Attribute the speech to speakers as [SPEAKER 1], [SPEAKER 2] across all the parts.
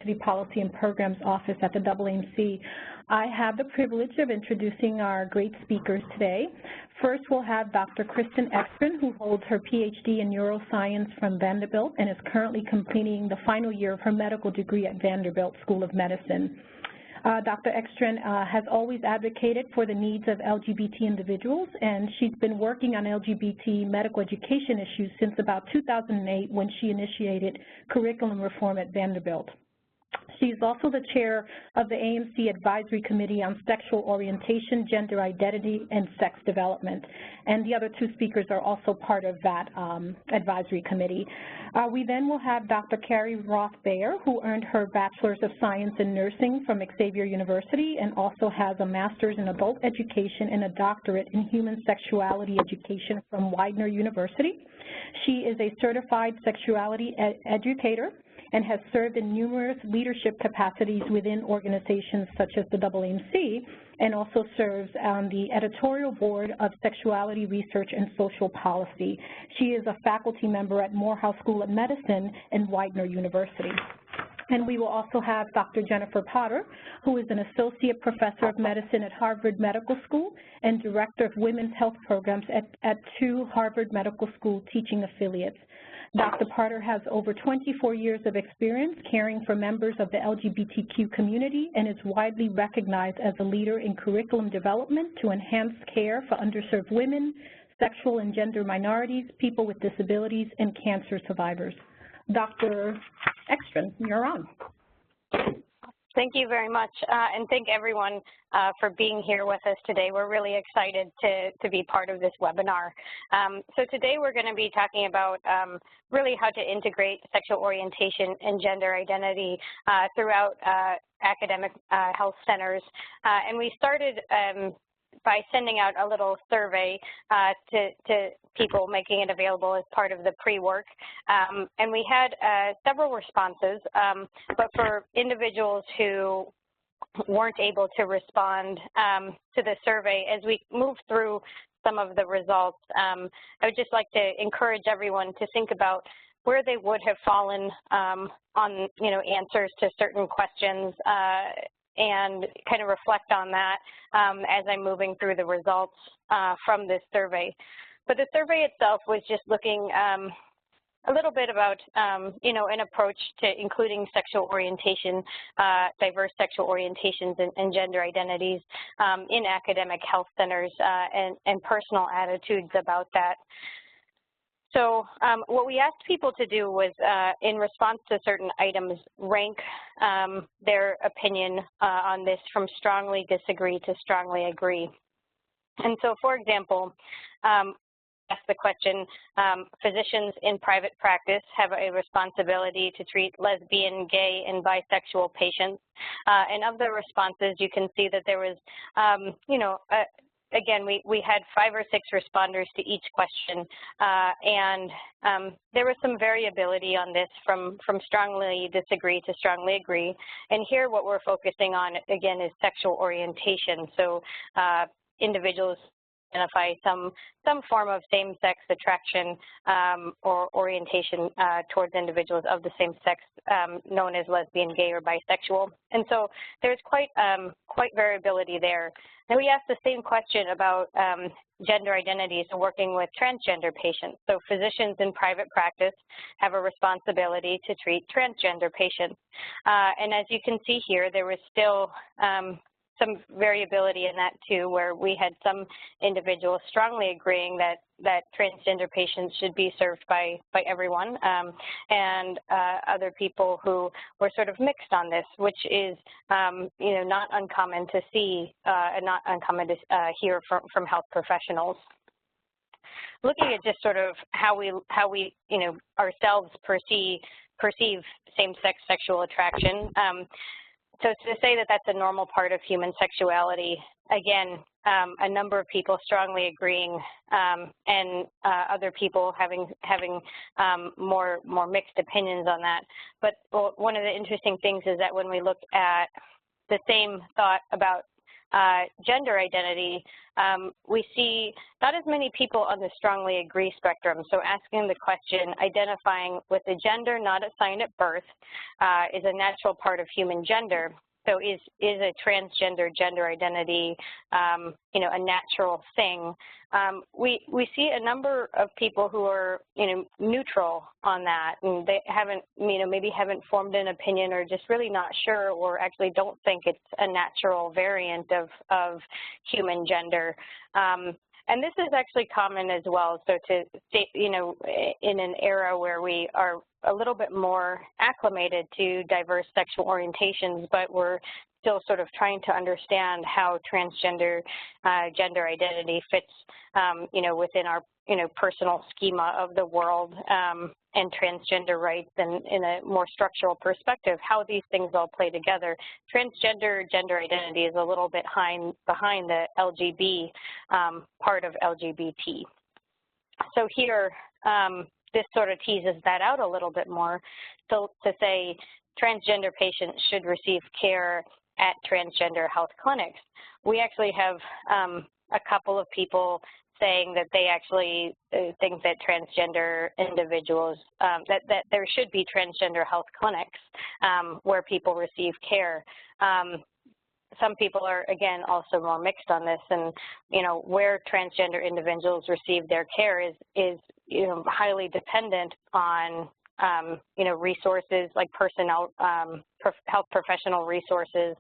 [SPEAKER 1] Diversity Policy and Programs Office at the AAMC. I have the privilege of introducing our great speakers today. First, we'll have Dr. Kristen Eckstrand, who holds her PhD in neuroscience from Vanderbilt and is currently completing the final year of her medical degree at Vanderbilt School of Medicine. Dr. Eckstrand has always advocated for the needs of LGBT individuals, and she's been working on LGBT medical education issues since about 2008 when she initiated curriculum reform at Vanderbilt. She's also the chair of the AMC Advisory Committee on Sexual Orientation, Gender Identity, and Sex Development. And the other two speakers are also part of that advisory committee. We then will have Dr. Carey Roth, who earned her Bachelor's of Science in Nursing from Xavier University and also has a Master's in Adult Education and a Doctorate in Human Sexuality Education from Widener University. She is a certified sexuality educator and has served in numerous leadership capacities within organizations such as the AAMC, and also serves on the editorial board of Sexuality Research and Social Policy. She is a faculty member at Morehouse School of Medicine and Widener University. And we will also have Dr. Jennifer Potter, who is an associate professor of medicine at Harvard Medical School and director of women's health programs at two Harvard Medical School teaching affiliates. Dr. Potter has over 24 years of experience caring for members of the LGBTQ community and is widely recognized as a leader in curriculum development to enhance care for underserved women, sexual and gender minorities, people with disabilities, and cancer survivors. Dr. Eckstrand, you're on.
[SPEAKER 2] Thank you very much, and thank everyone for being here with us today. We're really excited to be part of this webinar. So today we're going to be talking about really how to integrate sexual orientation and gender identity throughout academic health centers. And we started by sending out a little survey to people, making it available as part of the pre-work. And we had several responses, but for individuals who weren't able to respond to the survey, as we move through some of the results, I would just like to encourage everyone to think about where they would have fallen on, answers to certain questions and kind of reflect on that as I'm moving through the results from this survey. But the survey itself was just looking a little bit about, an approach to including sexual orientation, diverse sexual orientations and gender identities in academic health centers and personal attitudes about that. So what we asked people to do was, in response to certain items, rank their opinion on this from strongly disagree to strongly agree. And so, for example, ask the question, physicians in private practice have a responsibility to treat lesbian, gay, and bisexual patients. And of the responses, you can see that there was, again, we had 5 or 6 responders to each question, and there was some variability on this from strongly disagree to strongly agree. And here what we're focusing on, again, is sexual orientation. So individuals identify some form of same-sex attraction or orientation towards individuals of the same sex, known as lesbian, gay, or bisexual. And so there's quite variability there. Now we asked the same question about gender identities and working with transgender patients. So physicians in private practice have a responsibility to treat transgender patients. And as you can see here, there was still some variability in that too, where we had some individuals strongly agreeing that transgender patients should be served by everyone, and other people who were sort of mixed on this, which is not uncommon to see and not uncommon to hear from health professionals. Looking at just sort of how we ourselves perceive same-sex sexual attraction. So to say that that's a normal part of human sexuality, again, a number of people strongly agreeing, and other people having more mixed opinions on that. But one of the interesting things is that when we look at the same thought about gender identity, we see not as many people on the strongly agree spectrum. So asking the question, identifying with a gender not assigned at birth is a natural part of human gender. So is a transgender gender identity, you know, a natural thing? We see a number of people who are, you know, neutral on that, and they haven't, you know, maybe haven't formed an opinion or just really not sure, or actually don't think it's a natural variant of human gender. And this is actually common as well. So to say, you know, in an era where we are a little bit more acclimated to diverse sexual orientations, but we're still sort of trying to understand how transgender gender identity fits, you know, within our, you know, personal schema of the world, and transgender rights, and in a more structural perspective, how these things all play together. Transgender gender identity is a little bit behind the LGB part of LGBT. So here, this sort of teases that out a little bit more. So to say transgender patients should receive care at transgender health clinics. We actually have a couple of people saying that they actually think that transgender individuals, that there should be transgender health clinics where people receive care. Some people are, again, also more mixed on this, and, you know, where transgender individuals receive their care is you know, highly dependent on, you know, resources like personnel, health professional resources,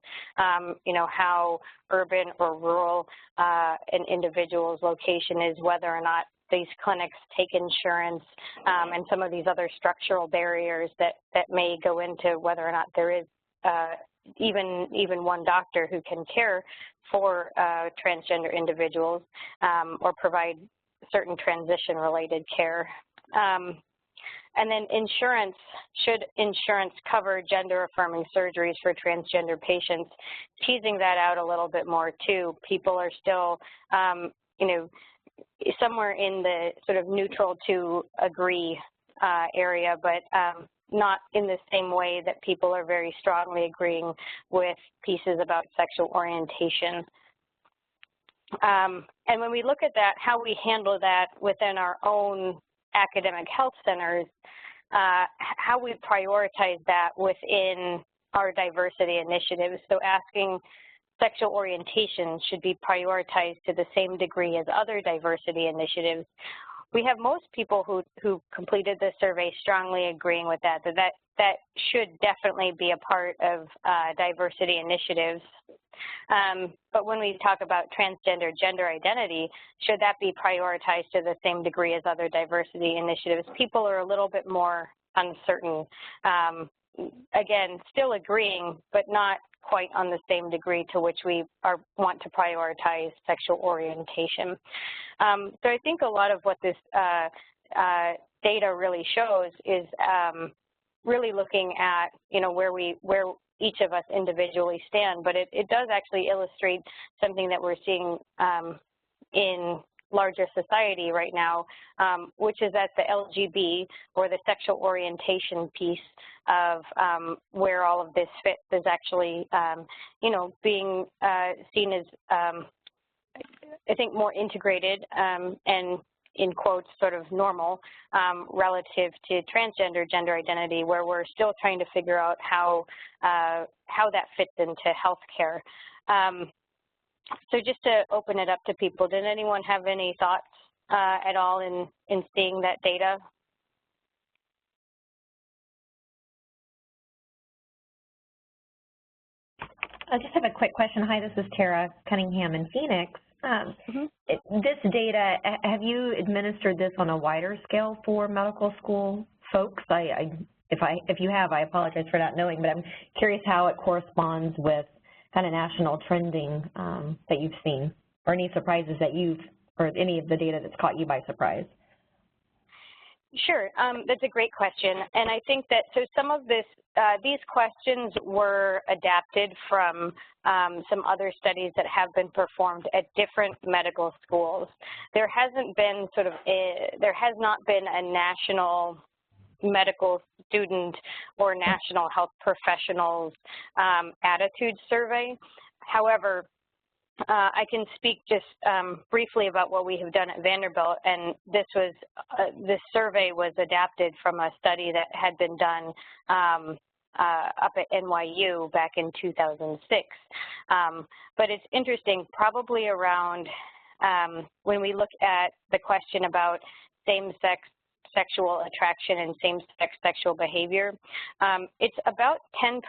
[SPEAKER 2] you know, how urban or rural an individual's location is, whether or not these clinics take insurance, and some of these other structural barriers that may go into whether or not there is even one doctor who can care for transgender individuals or provide certain transition-related care. And then insurance, should insurance cover gender-affirming surgeries for transgender patients? Teasing that out a little bit more too. People are still, you know, somewhere in the sort of neutral to agree area, but not in the same way that people are very strongly agreeing with pieces about sexual orientation. And when we look at that, how we handle that within our own academic health centers, how we prioritize that within our diversity initiatives. So asking sexual orientation should be prioritized to the same degree as other diversity initiatives. We have most people who completed the survey strongly agreeing with that should definitely be a part of diversity initiatives. But when we talk about transgender gender identity, should that be prioritized to the same degree as other diversity initiatives? People are a little bit more uncertain. Again, still agreeing, but not quite on the same degree to which we want to prioritize sexual orientation. So I think a lot of what this data really shows is really looking at, you know, where each of us individually stand, but it does actually illustrate something that we're seeing in larger society right now, which is that the LGB, or the sexual orientation piece of where all of this fits, is actually, you know, being seen as, I think, more integrated and, in quotes, sort of normal relative to transgender gender identity, where we're still trying to figure out how that fits into healthcare. So just to open it up to people, did anyone have any thoughts at all in seeing that data?
[SPEAKER 3] I just have a quick question. Hi, this is Tara Cunningham in Phoenix. This data, have you administered this on a wider scale for medical school folks? If you have, I apologize for not knowing, but I'm curious how it corresponds with kind of national trending that you've seen, or any surprises that or any of the data that's caught you by surprise.
[SPEAKER 2] Sure, that's a great question, and I think that some of these questions were adapted from some other studies that have been performed at different medical schools. There hasn't been there has not been a national medical student or national health professionals attitude survey. However, I can speak just briefly about what we have done at Vanderbilt, and this survey was adapted from a study that had been done up at NYU back in 2006. But it's interesting, probably around when we look at the question about same-sex sexual attraction and same-sex sexual behavior, it's about 10%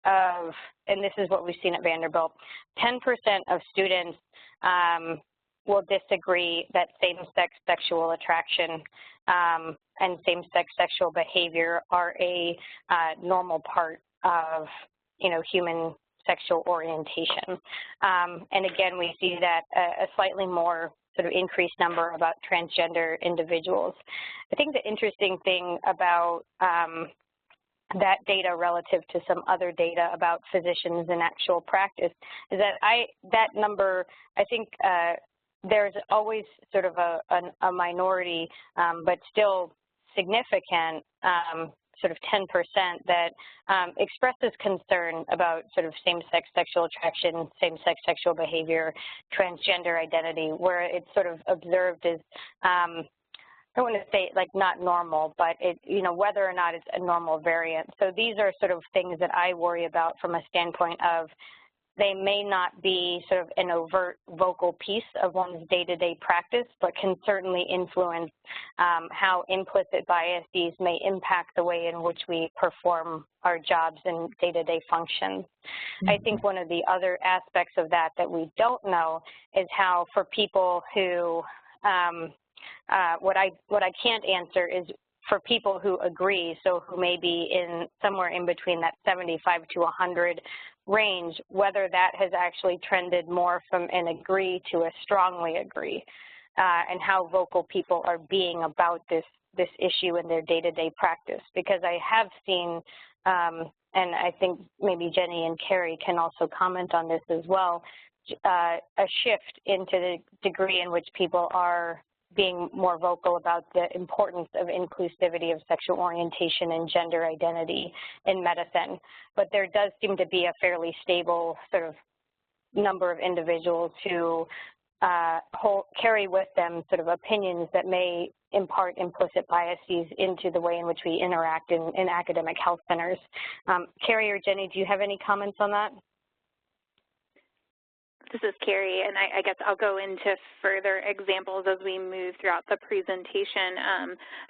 [SPEAKER 2] of, and this is what we've seen at Vanderbilt, 10% of students will disagree that same-sex sexual attraction and same-sex sexual behavior are a normal part of, human sexual orientation. And again, we see that a slightly more sort of increased number about transgender individuals. I think the interesting thing about that data relative to some other data about physicians in actual practice is that that number, I think there's always sort of a minority, but still significant, sort of 10% that expresses concern about sort of same-sex sexual attraction, same-sex sexual behavior, transgender identity, where it's sort of observed as I don't want to say like not normal, but whether or not it's a normal variant. So these are sort of things that I worry about from a standpoint of they may not be sort of an overt vocal piece of one's day-to-day practice, but can certainly influence how implicit biases may impact the way in which we perform our jobs and day-to-day functions. I think one of the other aspects of that we don't know is how for people who what I can't answer is for people who agree, so who may be in somewhere in between that 75 to 100 range, whether that has actually trended more from an agree to a strongly agree, and how vocal people are being about this issue in their day-to-day practice. Because I have seen, and I think maybe Jenny and Carey can also comment on this as well, a shift into the degree in which people are being more vocal about the importance of inclusivity of sexual orientation and gender identity in medicine. But there does seem to be a fairly stable sort of number of individuals who carry with them sort of opinions that may impart implicit biases into the way in which we interact in academic health centers. Carey or Jenny, do you have any comments on that?
[SPEAKER 4] This is Carey, and I guess I'll go into further examples as we move throughout the presentation.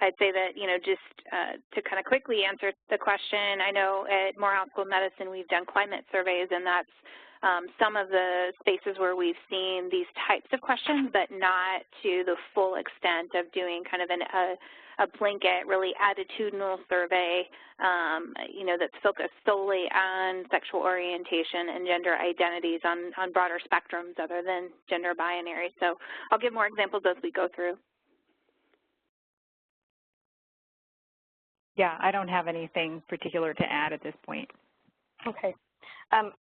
[SPEAKER 4] I'd say that, just to kind of quickly answer the question, I know at Morehouse School of Medicine we've done climate surveys, and that's some of the spaces where we've seen these types of questions, but not to the full extent of doing kind of a blanket, really attitudinal survey, that's focused solely on sexual orientation and gender identities on broader spectrums other than gender binary. So I'll give more examples as we go through.
[SPEAKER 5] Yeah, I don't have anything particular to add at this point.
[SPEAKER 2] Okay.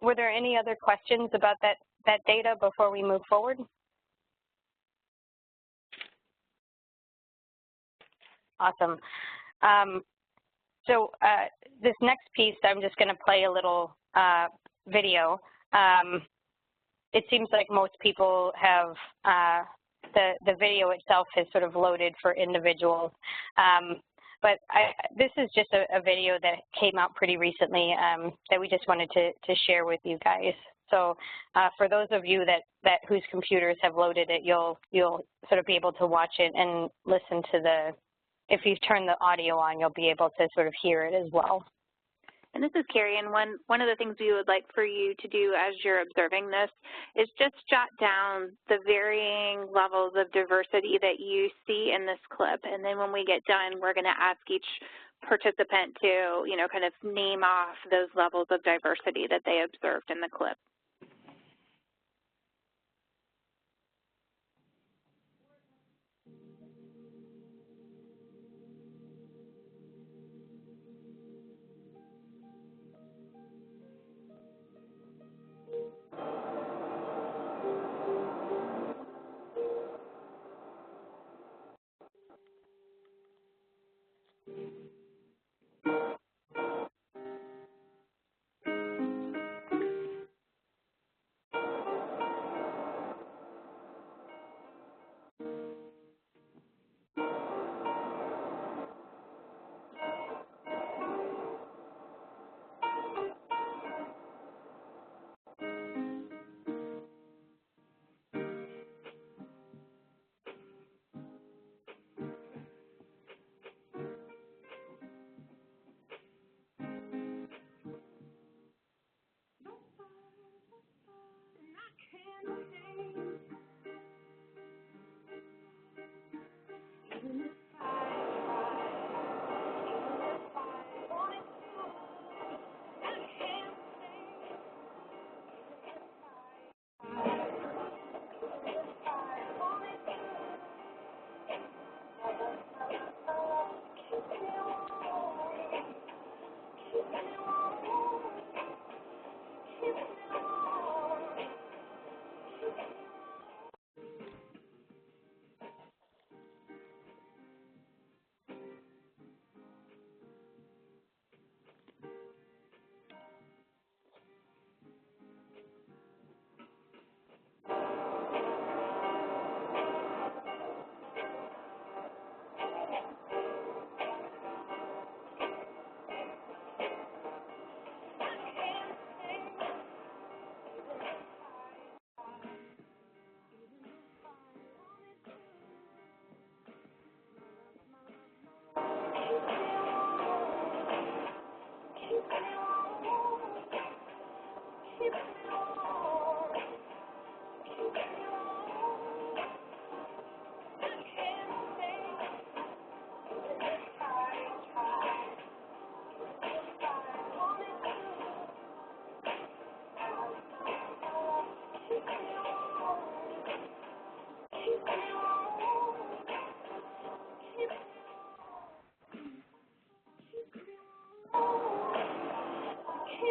[SPEAKER 2] Were there any other questions about that data before we move forward? Awesome. So this next piece, I'm just going to play a little video. It seems like most people have the video itself is sort of loaded for individuals. But this is just a video that came out pretty recently that we just wanted to share with you guys. So for those of you that whose computers have loaded it, you'll sort of be able to watch it and listen to if you turn the audio on, you'll be able to sort of hear it as well.
[SPEAKER 4] And this is Carey, and one of the things we would like for you to do as you're observing this is just jot down the varying levels of diversity that you see in this clip. And then when we get done, we're going to ask each participant to, kind of name off those levels of diversity that they observed in the clip.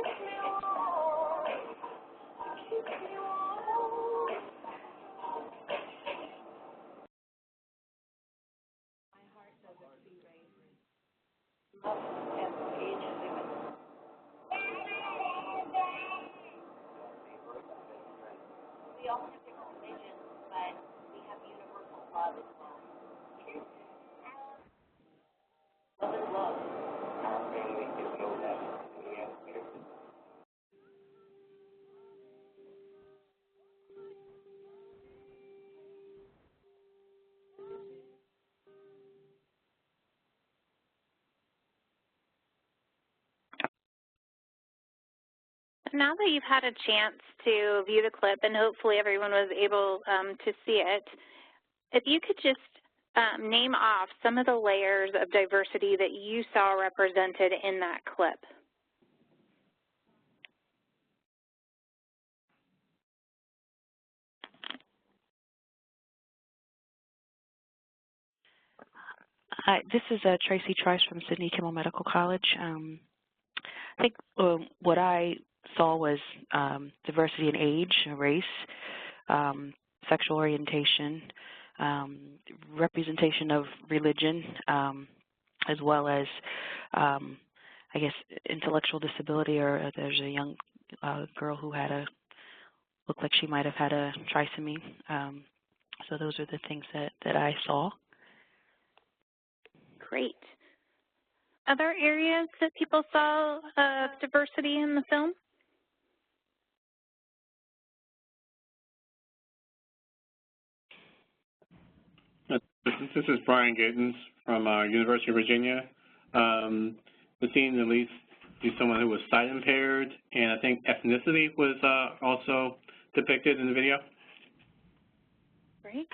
[SPEAKER 6] We all have different religions, but we have universal love as well. Love is love. Our family is no less than the other.
[SPEAKER 4] Now that you've had a chance to view the clip, and hopefully everyone was able to see it, if you could just name off some of the layers of diversity that you saw represented in that clip.
[SPEAKER 7] Hi, this is Tracy Trice from Sidney Kimmel Medical College. I think what I saw was diversity in age, race, sexual orientation, representation of religion, as well as, I guess, intellectual disability, or there's a young girl who had looked like she might have had a trisomy. So those are the things that I saw.
[SPEAKER 4] Great. Other areas that people saw diversity in the film?
[SPEAKER 8] This is Brian Gittens from University of Virginia. The scene at least is someone who was sight impaired, and I think ethnicity was also depicted in the video.
[SPEAKER 4] Great.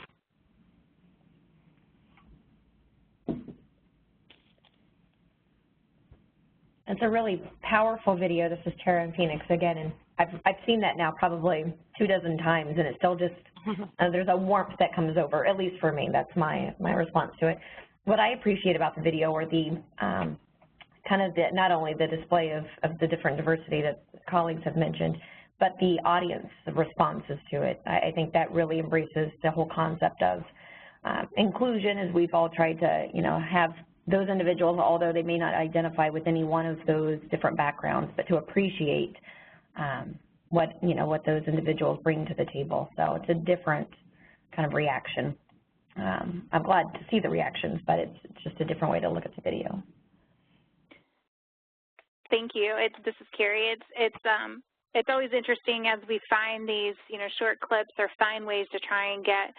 [SPEAKER 3] It's a really powerful video. This is Tara in Phoenix again, and I've seen that now probably 24 times, and it's still just, there's a warmth that comes over, at least for me. That's my response to it. What I appreciate about the video are the kind of not only the display of the different diversity that colleagues have mentioned, but the audience responses to it. I think that really embraces the whole concept of inclusion, as we've all tried to, have those individuals, although they may not identify with any one of those different backgrounds, but to appreciate what those individuals bring to the table. So it's a different kind of reaction. I'm glad to see the reactions, but it's just a different way to look at the video.
[SPEAKER 4] Thank you. This is Carey. It's always interesting as we find these, short clips or find ways to try and get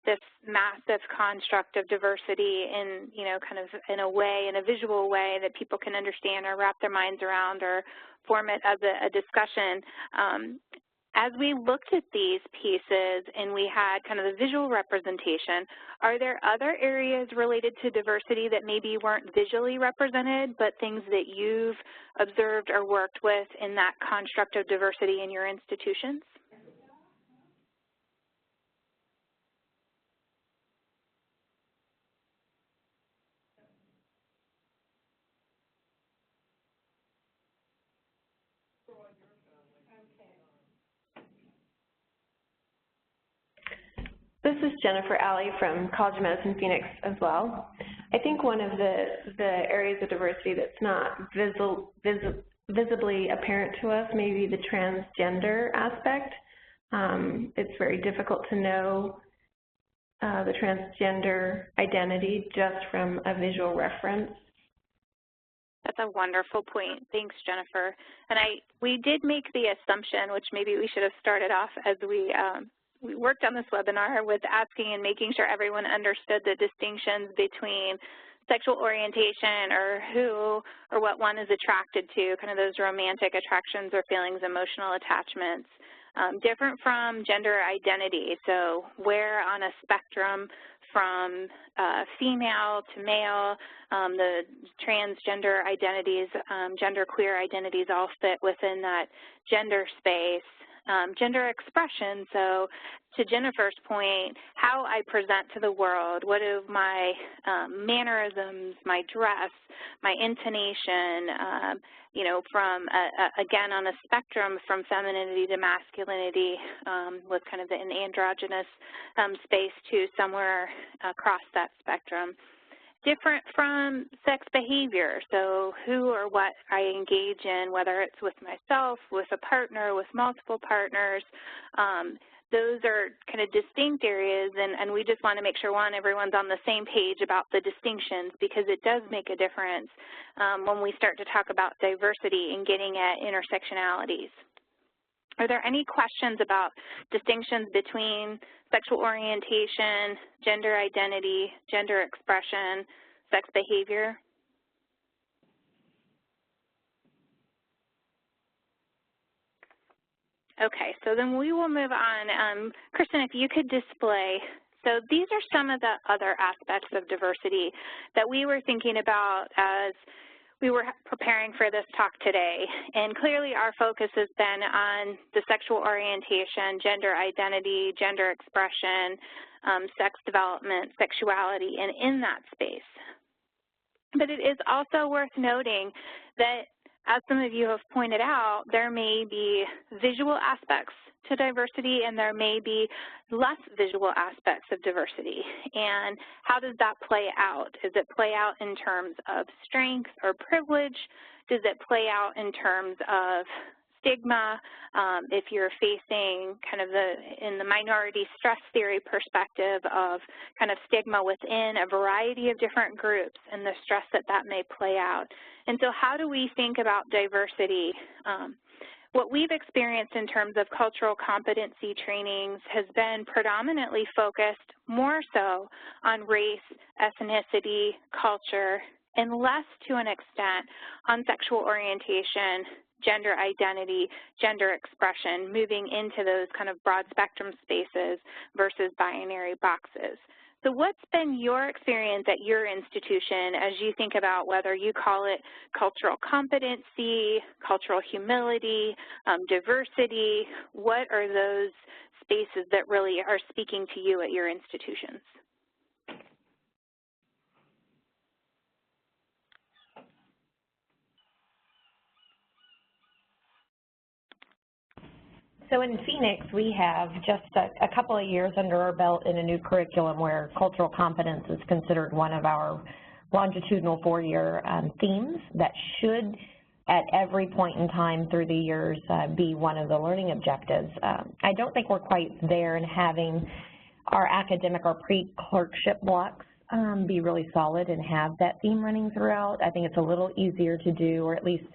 [SPEAKER 4] this massive construct of diversity in, kind of in a way, in a visual way that people can understand or wrap their minds around or form it as a discussion. As we looked at these pieces and we had kind of the visual representation, are there other areas related to diversity that maybe weren't visually represented, but things that you've observed or worked with in that construct of diversity in your institutions?
[SPEAKER 9] This is Jennifer Alley from College of Medicine Phoenix as well. I think one of the areas of diversity that's not visibly apparent to us may be the transgender aspect. It's very difficult to know the transgender identity just from a visual reference.
[SPEAKER 4] That's a wonderful point. Thanks, Jennifer. And we did make the assumption, which maybe we should have started off as we worked on this webinar, with asking and making sure everyone understood the distinctions between sexual orientation or who or what one is attracted to, kind of those romantic attractions or feelings, emotional attachments, different from gender identity. So where on a spectrum from female to male, the transgender identities, genderqueer identities all fit within that gender space. gender expression, so to Jennifer's point, how I present to the world, what are my mannerisms, my dress, my intonation, you know, from, again, on a spectrum from femininity to masculinity with kind of an androgynous space to somewhere across that spectrum. Different from sex behavior, so who or what I engage in, whether it's with myself, with a partner, with multiple partners, those are kind of distinct areas, and we just want to make sure, one, everyone's on the same page about the distinctions, because it does make a difference when we start to talk about diversity and getting at intersectionalities. Are there any questions about distinctions between sexual orientation, gender identity, gender expression, sex behavior? Okay, so then we will move on. Kristen, if you could display, so these are some of the other aspects of diversity that we were thinking about as we were preparing for this talk today, and clearly our focus has been on the sexual orientation, gender identity, gender expression, sex development, sexuality, and in that space. But it is also worth noting that, as some of you have pointed out, there may be visual aspects to diversity and there may be less visual aspects of diversity. And how does that play out? Does it play out in terms of strength or privilege? Does it play out in terms of stigma? If you're facing kind of in the minority stress theory perspective of kind of stigma within a variety of different groups and the stress that may play out. And so how do we think about diversity? What we've experienced in terms of cultural competency trainings has been predominantly focused more so on race, ethnicity, culture, and less to an extent on sexual orientation, gender identity, gender expression, moving into those kind of broad spectrum spaces versus binary boxes. So what's been your experience at your institution as you think about whether you call it cultural competency, cultural humility, diversity? What are those spaces that really are speaking to you at your institutions?
[SPEAKER 3] So in Phoenix, we have just a couple of years under our belt in a new curriculum where cultural competence is considered one of our longitudinal four-year themes that should, at every point in time through the years, be one of the learning objectives. I don't think we're quite there in having our academic or pre-clerkship blocks be really solid and have that theme running throughout. I think it's a little easier to do, or at least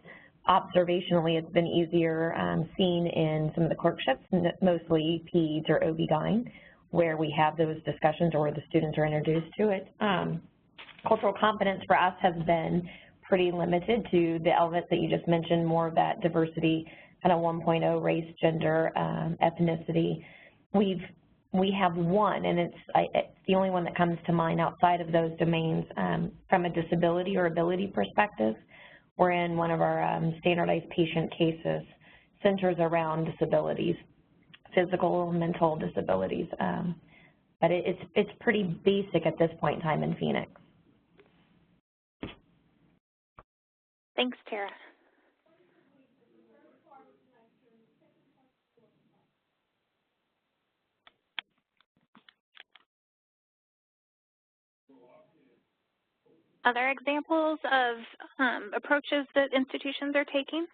[SPEAKER 3] observationally, it's been easier seen in some of the clerkships, mostly PEDS or OB-GYN, where we have those discussions or where the students are introduced to it. Cultural competence for us has been pretty limited to the elements that you just mentioned, more of that diversity, kind of 1.0, race, gender, ethnicity. We have one, and it's the only one that comes to mind outside of those domains from a disability or ability perspective. We're in one of our standardized patient cases centers around disabilities, physical and mental disabilities. But it's pretty basic at this point in time in Phoenix.
[SPEAKER 4] Thanks, Tara. Other examples of approaches that institutions are taking?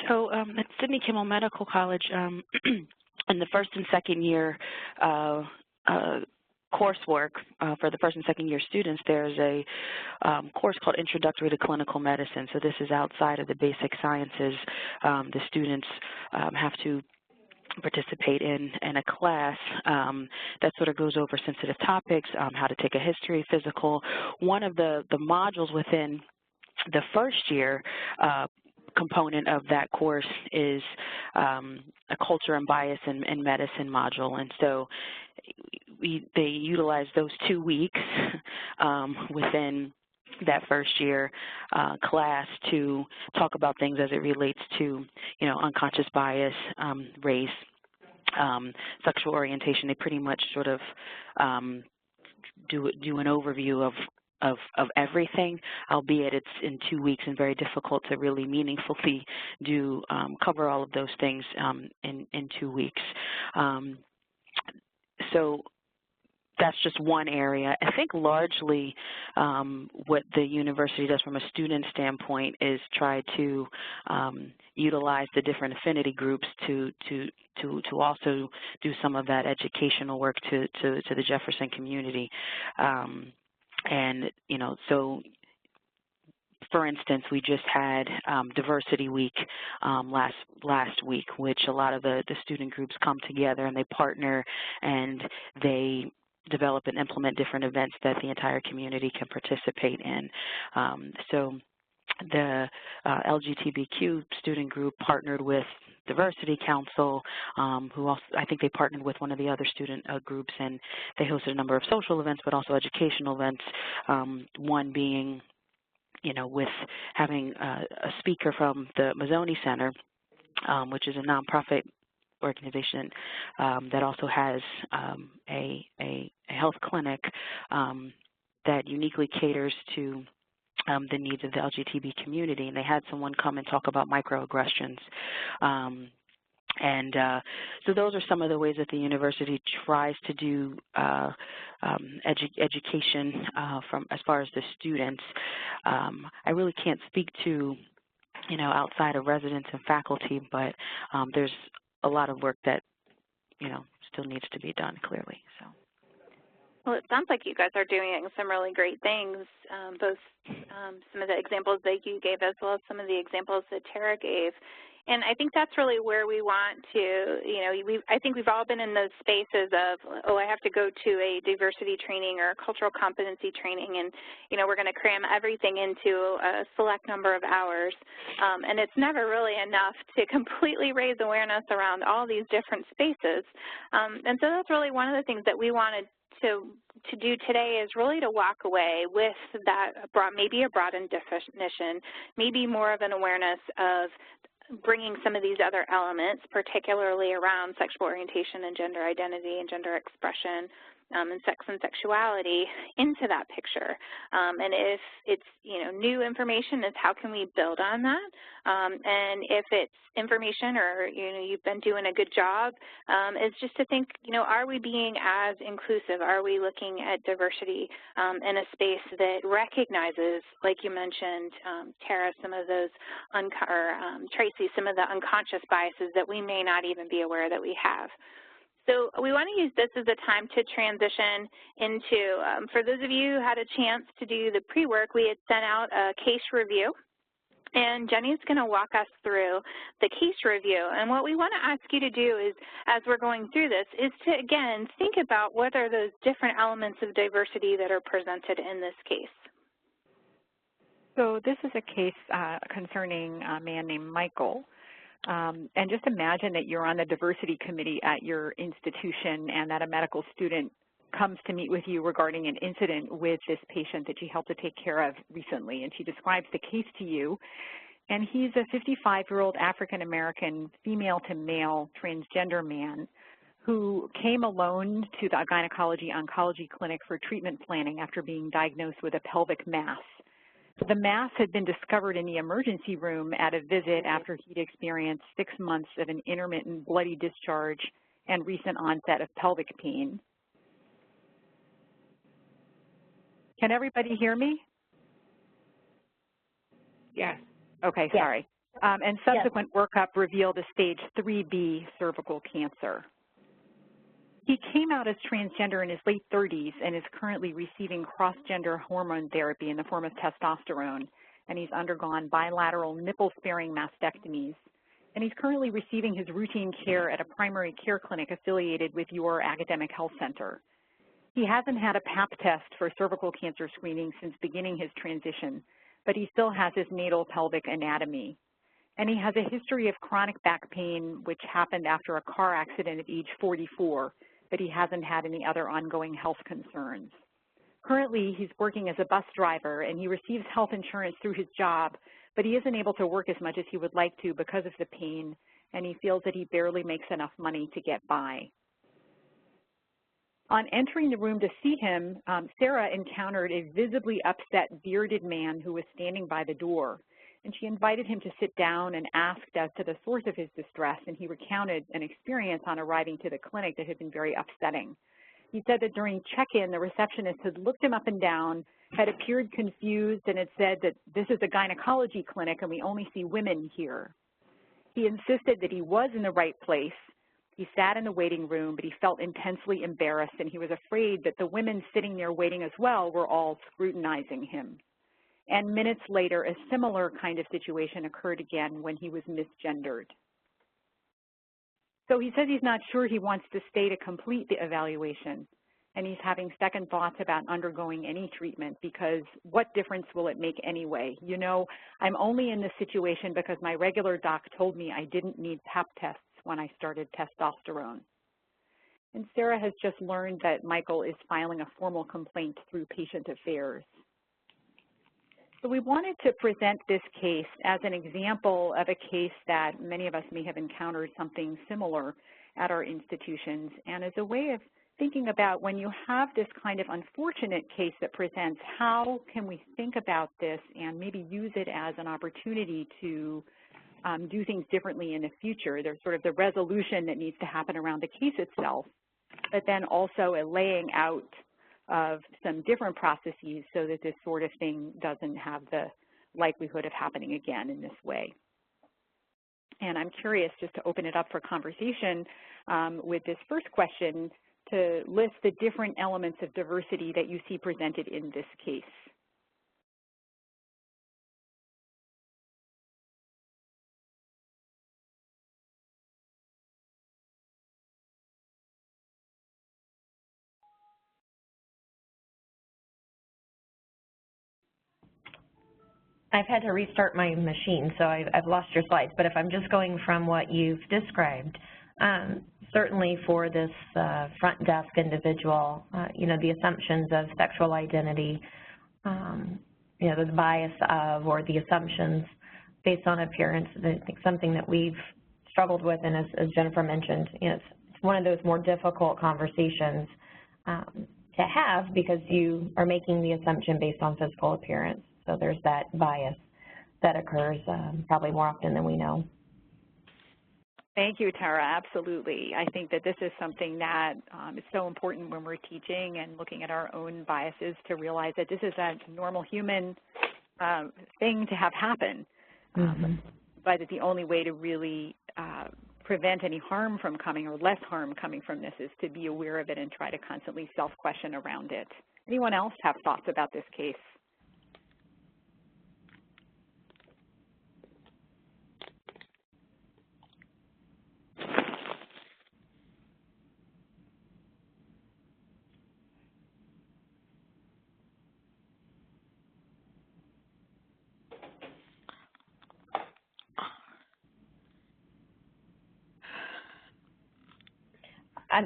[SPEAKER 7] So at Sidney Kimmel Medical College, in the first and second year coursework for the first and second year students, there's a course called Introductory to Clinical Medicine. So this is outside of the basic sciences. The students have to participate in a class that sort of goes over sensitive topics, how to take a history, physical. One of the modules within the first year component of that course is a culture and bias in medicine module, and so they utilize those 2 weeks within that first year class to talk about things as it relates to, unconscious bias, race, sexual orientation. They pretty much sort of do an overview of everything, albeit it's in 2 weeks and very difficult to really meaningfully cover all of those things in 2 weeks. So that's just one area. I think largely what the university does from a student standpoint is try to utilize the different affinity groups to also do some of that educational work to the Jefferson community. So for instance, we just had Diversity Week last week, which a lot of the student groups come together and they partner and they develop and implement different events that the entire community can participate in. So the LGBTQ student group partnered with Diversity Council, who also, I think they partnered with one of the other student groups, and they hosted a number of social events, but also educational events, one being, with having a speaker from the Mazzoni Center, which is a nonprofit organization that also has a health clinic that uniquely caters to the needs of the LGBT community, and they had someone come and talk about microaggressions. So those are some of the ways that the university tries to do education from as far as the students. I really can't speak to, outside of residents and faculty, but there's a lot of work that, still needs to be done, clearly. So.
[SPEAKER 4] Well, it sounds like you guys are doing some really great things, both some of the examples that you gave as well as some of the examples that Tara gave. And I think that's really where we want to, I think we've all been in those spaces of, I have to go to a diversity training or a cultural competency training, and, we're going to cram everything into a select number of hours. And it's never really enough to completely raise awareness around all these different spaces. And so that's really one of the things that we wanted to do today is really to walk away with that maybe a broadened definition, maybe more of an awareness of bringing some of these other elements, particularly around sexual orientation and gender identity and gender expression and sex and sexuality into that picture. And if it's, new information, is how can we build on that? And if it's information or, you've been doing a good job, is just to think, are we being as inclusive? Are we looking at diversity in a space that recognizes, like you mentioned, Tara, some of those, Tracy, some of the unconscious biases that we may not even be aware that we have. So we want to use this as a time to transition into, for those of you who had a chance to do the pre-work, we had sent out a case review. And Jenny's going to walk us through the case review. And what we want to ask you to do is, as we're going through this, is to, again, think about what are those different elements of diversity that are presented in this case.
[SPEAKER 5] So this is a case concerning a man named Michael. And just imagine that you're on the diversity committee at your institution and that a medical student comes to meet with you regarding an incident with this patient that she helped to take care of recently. And she describes the case to you. And he's a 55-year-old African-American female-to-male transgender man who came alone to the gynecology oncology clinic for treatment planning after being diagnosed with a pelvic mass. The mass had been discovered in the emergency room at a visit after he'd experienced 6 months of an intermittent bloody discharge and recent onset of pelvic pain. Can everybody hear me?
[SPEAKER 3] Yes.
[SPEAKER 5] Okay,
[SPEAKER 3] yes.
[SPEAKER 5] Sorry. And subsequent workup revealed a stage 3B cervical cancer. He came out as transgender in his late 30s and is currently receiving cross-gender hormone therapy in the form of testosterone, and he's undergone bilateral nipple-sparing mastectomies. And he's currently receiving his routine care at a primary care clinic affiliated with your academic health center. He hasn't had a Pap test for cervical cancer screening since beginning his transition, but he still has his natal pelvic anatomy. And he has a history of chronic back pain, which happened after a car accident at age 44, but he hasn't had any other ongoing health concerns. Currently, he's working as a bus driver, and he receives health insurance through his job, but he isn't able to work as much as he would like to because of the pain, and he feels that he barely makes enough money to get by. On entering the room to see him, Sarah encountered a visibly upset, bearded man who was standing by the door, and she invited him to sit down and asked as to the source of his distress, and he recounted an experience on arriving to the clinic that had been very upsetting. He said that during check-in, the receptionist had looked him up and down, had appeared confused, and had said that this is a gynecology clinic and we only see women here. He insisted that he was in the right place. He sat in the waiting room, but he felt intensely embarrassed, and he was afraid that the women sitting there waiting as well were all scrutinizing him. And minutes later, a similar kind of situation occurred again when he was misgendered. So he says he's not sure he wants to stay to complete the evaluation, and he's having second thoughts about undergoing any treatment because what difference will it make anyway? You know, I'm only in this situation because my regular doc told me I didn't need pap tests when I started testosterone. And Sarah has just learned that Michael is filing a formal complaint through Patient Affairs. So we wanted to present this case as an example of a case that many of us may have encountered something similar at our institutions, and as a way of thinking about when you have this kind of unfortunate case that presents, how can we think about this and maybe use it as an opportunity to do things differently in the future. There's sort of the resolution that needs to happen around the case itself, but then also a laying out of some different processes so that this sort of thing doesn't have the likelihood of happening again in this way. And I'm curious, just to open it up for conversation with this first question, to list the different elements of diversity that you see presented in this case.
[SPEAKER 3] I've had to restart my machine, so I've lost your slides. But if I'm just going from what you've described, certainly for this front desk individual, you know, the assumptions of sexual identity, you know, the bias of or the assumptions based on appearance, I think something that we've struggled with, and as Jennifer mentioned, you know, it's one of those more difficult conversations to have because you are making the assumption based on physical appearance. So there's that bias that occurs probably more often than we know.
[SPEAKER 5] Thank you, Tara. Absolutely. I think that this is something that is so important when we're teaching and looking at our own biases to realize that this is a normal human thing to have happen. But that the only way to really prevent any harm from coming or less harm coming from this is to be aware of it and try to constantly self-question around it. Anyone else have thoughts about this case?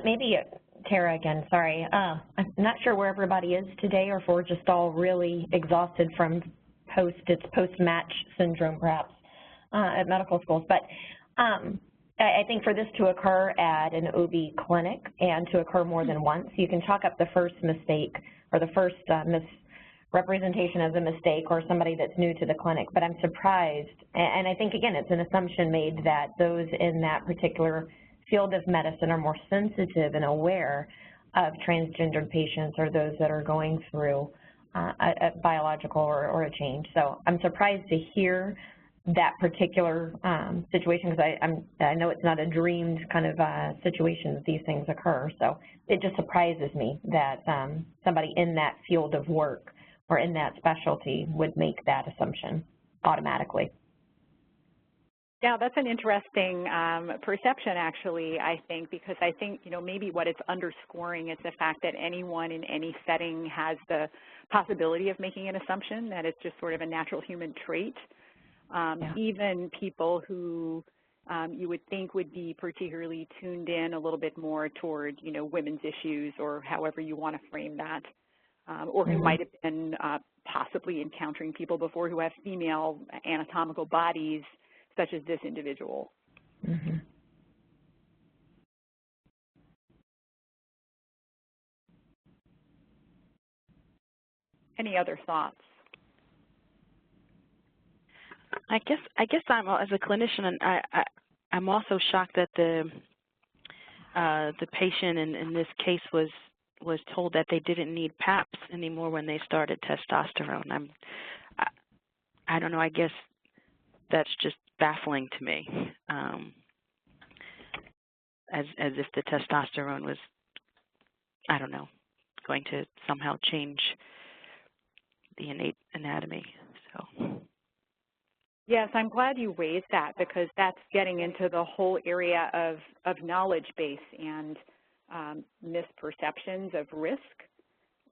[SPEAKER 3] Maybe Tara again, sorry. I'm not sure where everybody is today or if we're just all really exhausted from post-match syndrome perhaps at medical schools. But I think for this to occur at an OB clinic and to occur more than once, you can chalk up the first mistake or the first misrepresentation as a mistake or somebody that's new to the clinic. But I'm surprised, and I think, again, it's an assumption made that those in that particular field of medicine are more sensitive and aware of transgendered patients or those that are going through a biological or a change. So I'm surprised to hear that particular situation because I know it's not a dreamed kind of situation that these things occur. So it just surprises me that somebody in that field of work or in that specialty would make that assumption automatically.
[SPEAKER 5] Yeah, that's an interesting perception, actually, I think, because I think, you know, maybe what it's underscoring is the fact that anyone in any setting has the possibility of making an assumption, that it's just sort of a natural human trait. Even people who you would think would be particularly tuned in a little bit more toward, you know, women's issues or however you want to frame that. or who might have been possibly encountering people before who have female anatomical bodies, such as this individual.
[SPEAKER 3] Mm-hmm.
[SPEAKER 5] Any other thoughts?
[SPEAKER 7] I guess I'm, as a clinician, and I'm also shocked that the patient in this case was told that they didn't need PAPs anymore when they started testosterone. I don't know. I guess that's just baffling to me. As if the testosterone was, I don't know, going to somehow change the innate anatomy. So.
[SPEAKER 5] Yes, I'm glad you raised that, because that's getting into the whole area of knowledge base and misperceptions of risk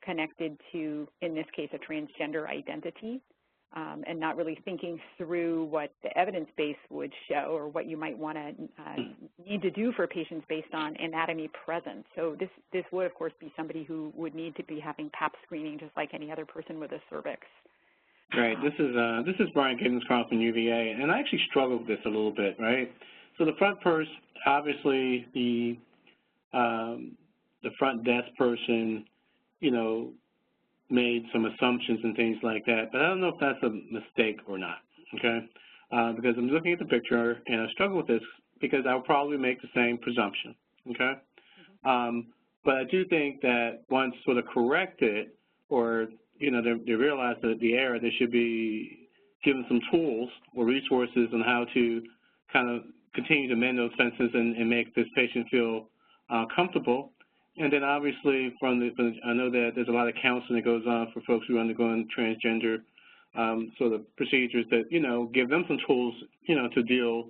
[SPEAKER 5] connected to, in this case, a transgender identity, and not really thinking through what the evidence base would show or what you might want to need to do for patients based on anatomy present. So this would, of course, be somebody who would need to be having Pap screening just like any other person with a cervix.
[SPEAKER 8] Right. This is Brian Giddens from UVA, and I actually struggled with this a little bit, right? So the front person, obviously the front desk person, you know, made some assumptions and things like that, but I don't know if that's a mistake or not, okay? Because I'm looking at the picture, and I struggle with this because I'll probably make the same presumption, okay? But I do think that once sort of corrected, or, you know, they realize that the error, they should be given some tools or resources on how to kind of continue to mend those fences and make this patient feel comfortable. And then obviously I know that there's a lot of counseling that goes on for folks who are undergoing transgender sort of procedures that, you know, give them some tools, you know, to deal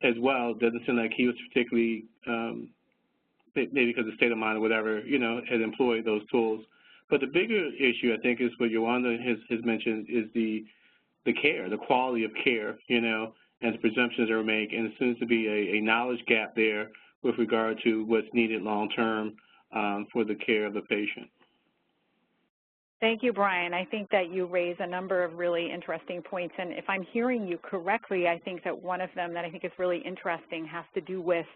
[SPEAKER 8] as well. It doesn't seem like he was particularly, maybe because of state of mind or whatever, you know, had employed those tools. But the bigger issue, I think, is what Yolanda has mentioned, is the care, the quality of care, you know, and the presumptions that are made. And it seems to be a knowledge gap there with regard to what's needed long-term for the care of the patient.
[SPEAKER 5] Thank you, Brian. I think that you raise a number of really interesting points. And if I'm hearing you correctly, I think that one of them that I think is really interesting has to do with,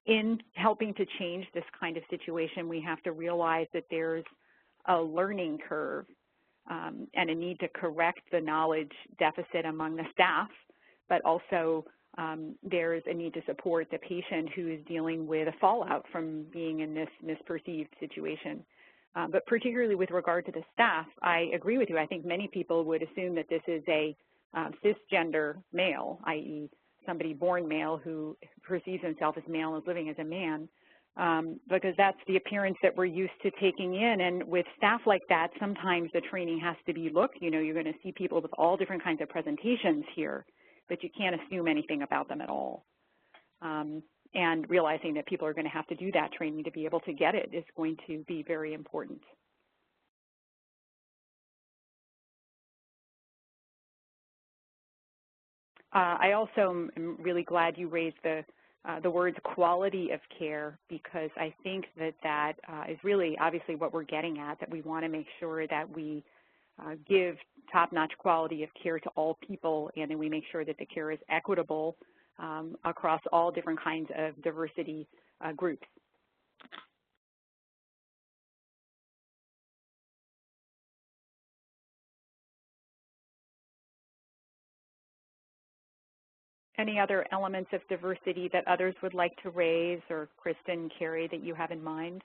[SPEAKER 5] in helping to change this kind of situation, we have to realize that there's a learning curve and a need to correct the knowledge deficit among the staff, but also there's a need to support the patient who is dealing with a fallout from being in this misperceived situation. But particularly with regard to the staff, I agree with you. I think many people would assume that this is a cisgender male, i.e. somebody born male who perceives himself as male and is living as a man, because that's the appearance that we're used to taking in. And with staff like that, sometimes the training has to be, look, you know, you're going to see people with all different kinds of presentations here, but you can't assume anything about them at all. And realizing that people are going to have to do that training to be able to get it is going to be very important. I also am really glad you raised the words quality of care, because I think that is really obviously what we're getting at, that we want to make sure that we give top-notch quality of care to all people, and then we make sure that the care is equitable across all different kinds of diversity groups. Any other elements of diversity that others would like to raise, or Kristen, Carey, that you have in mind?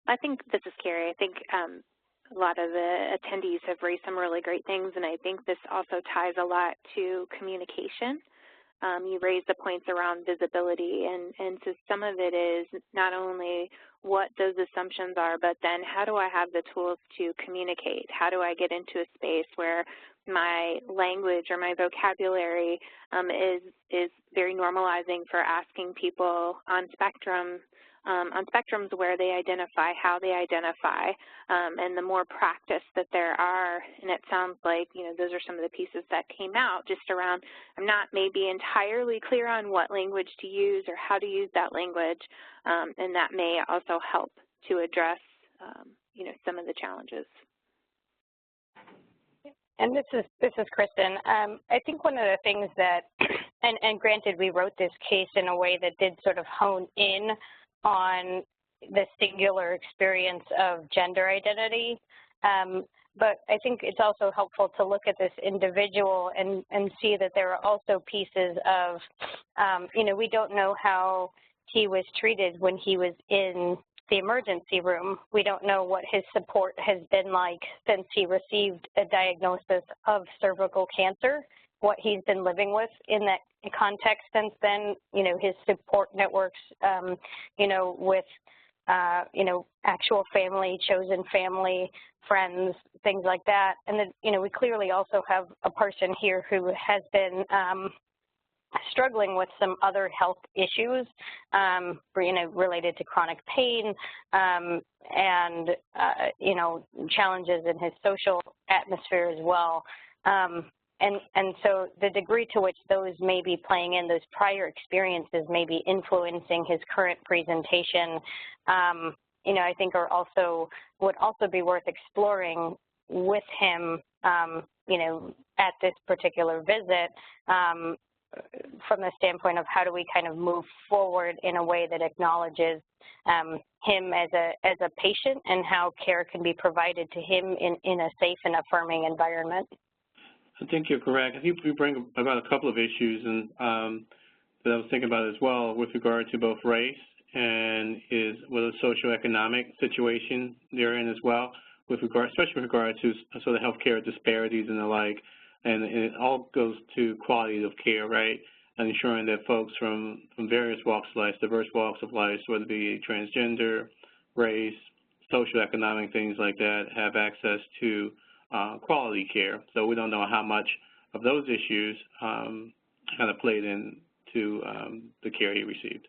[SPEAKER 4] I think, this is Carey, I think a lot of the attendees have raised some really great things, and I think this also ties a lot to communication. You raised the points around visibility, and so some of it is not only what those assumptions are, but then how do I have the tools to communicate? How do I get into a space where my language or my vocabulary is very normalizing for asking people on spectrums where they identify, how they identify, and the more practice that there are, and it sounds like, you know, those are some of the pieces that came out just around, I'm not maybe entirely clear on what language to use or how to use that language, and that may also help to address you know, some of the challenges.
[SPEAKER 2] And this is Kristen. I think one of the things that, and granted, we wrote this case in a way that did sort of hone in on the singular experience of gender identity, but I think it's also helpful to look at this individual and see that there are also pieces of, you know, we don't know how he was treated when he was in the emergency room. We don't know what his support has been like since he received a diagnosis of cervical cancer, what he's been living with in that context since then, you know, his support networks, you know, with, you know, actual family, chosen family, friends, things like that. And then, you know, we clearly also have a person here who has been struggling with some other health issues, you know, related to chronic pain and, you know, challenges in his social atmosphere as well. And so the degree to which those may be playing in, those prior experiences may be influencing his current presentation, you know, I think would also be worth exploring with him, you know, at this particular visit, from the standpoint of how do we kind of move forward in a way that acknowledges him as a patient and how care can be provided to him in a safe and affirming environment.
[SPEAKER 8] I think you're correct. I think we bring about a couple of issues and that I was thinking about as well with regard to both race and with a socioeconomic situation they're in as well, with regard, especially with regard to sort of healthcare disparities and the like. And it all goes to quality of care, right? And ensuring that folks from various walks of life, diverse walks of life, whether it be transgender, race, socioeconomic, things like that, have access to quality care. So we don't know how much of those issues kind of played into the care he received.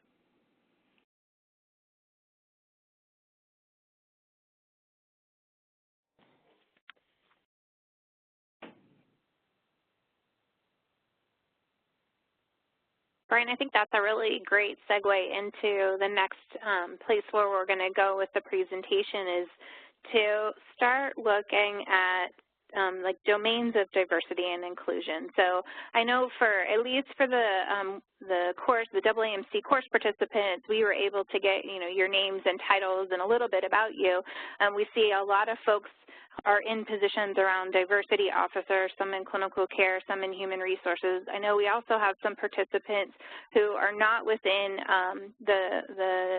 [SPEAKER 4] Brian, I think that's a really great segue into the next place where we're going to go with the presentation is to start looking at like domains of diversity and inclusion. So I know at least for the course, the AAMC course participants, we were able to get, you know, your names and titles and a little bit about you. We see a lot of folks are in positions around diversity officers, some in clinical care, some in human resources. I know we also have some participants who are not within the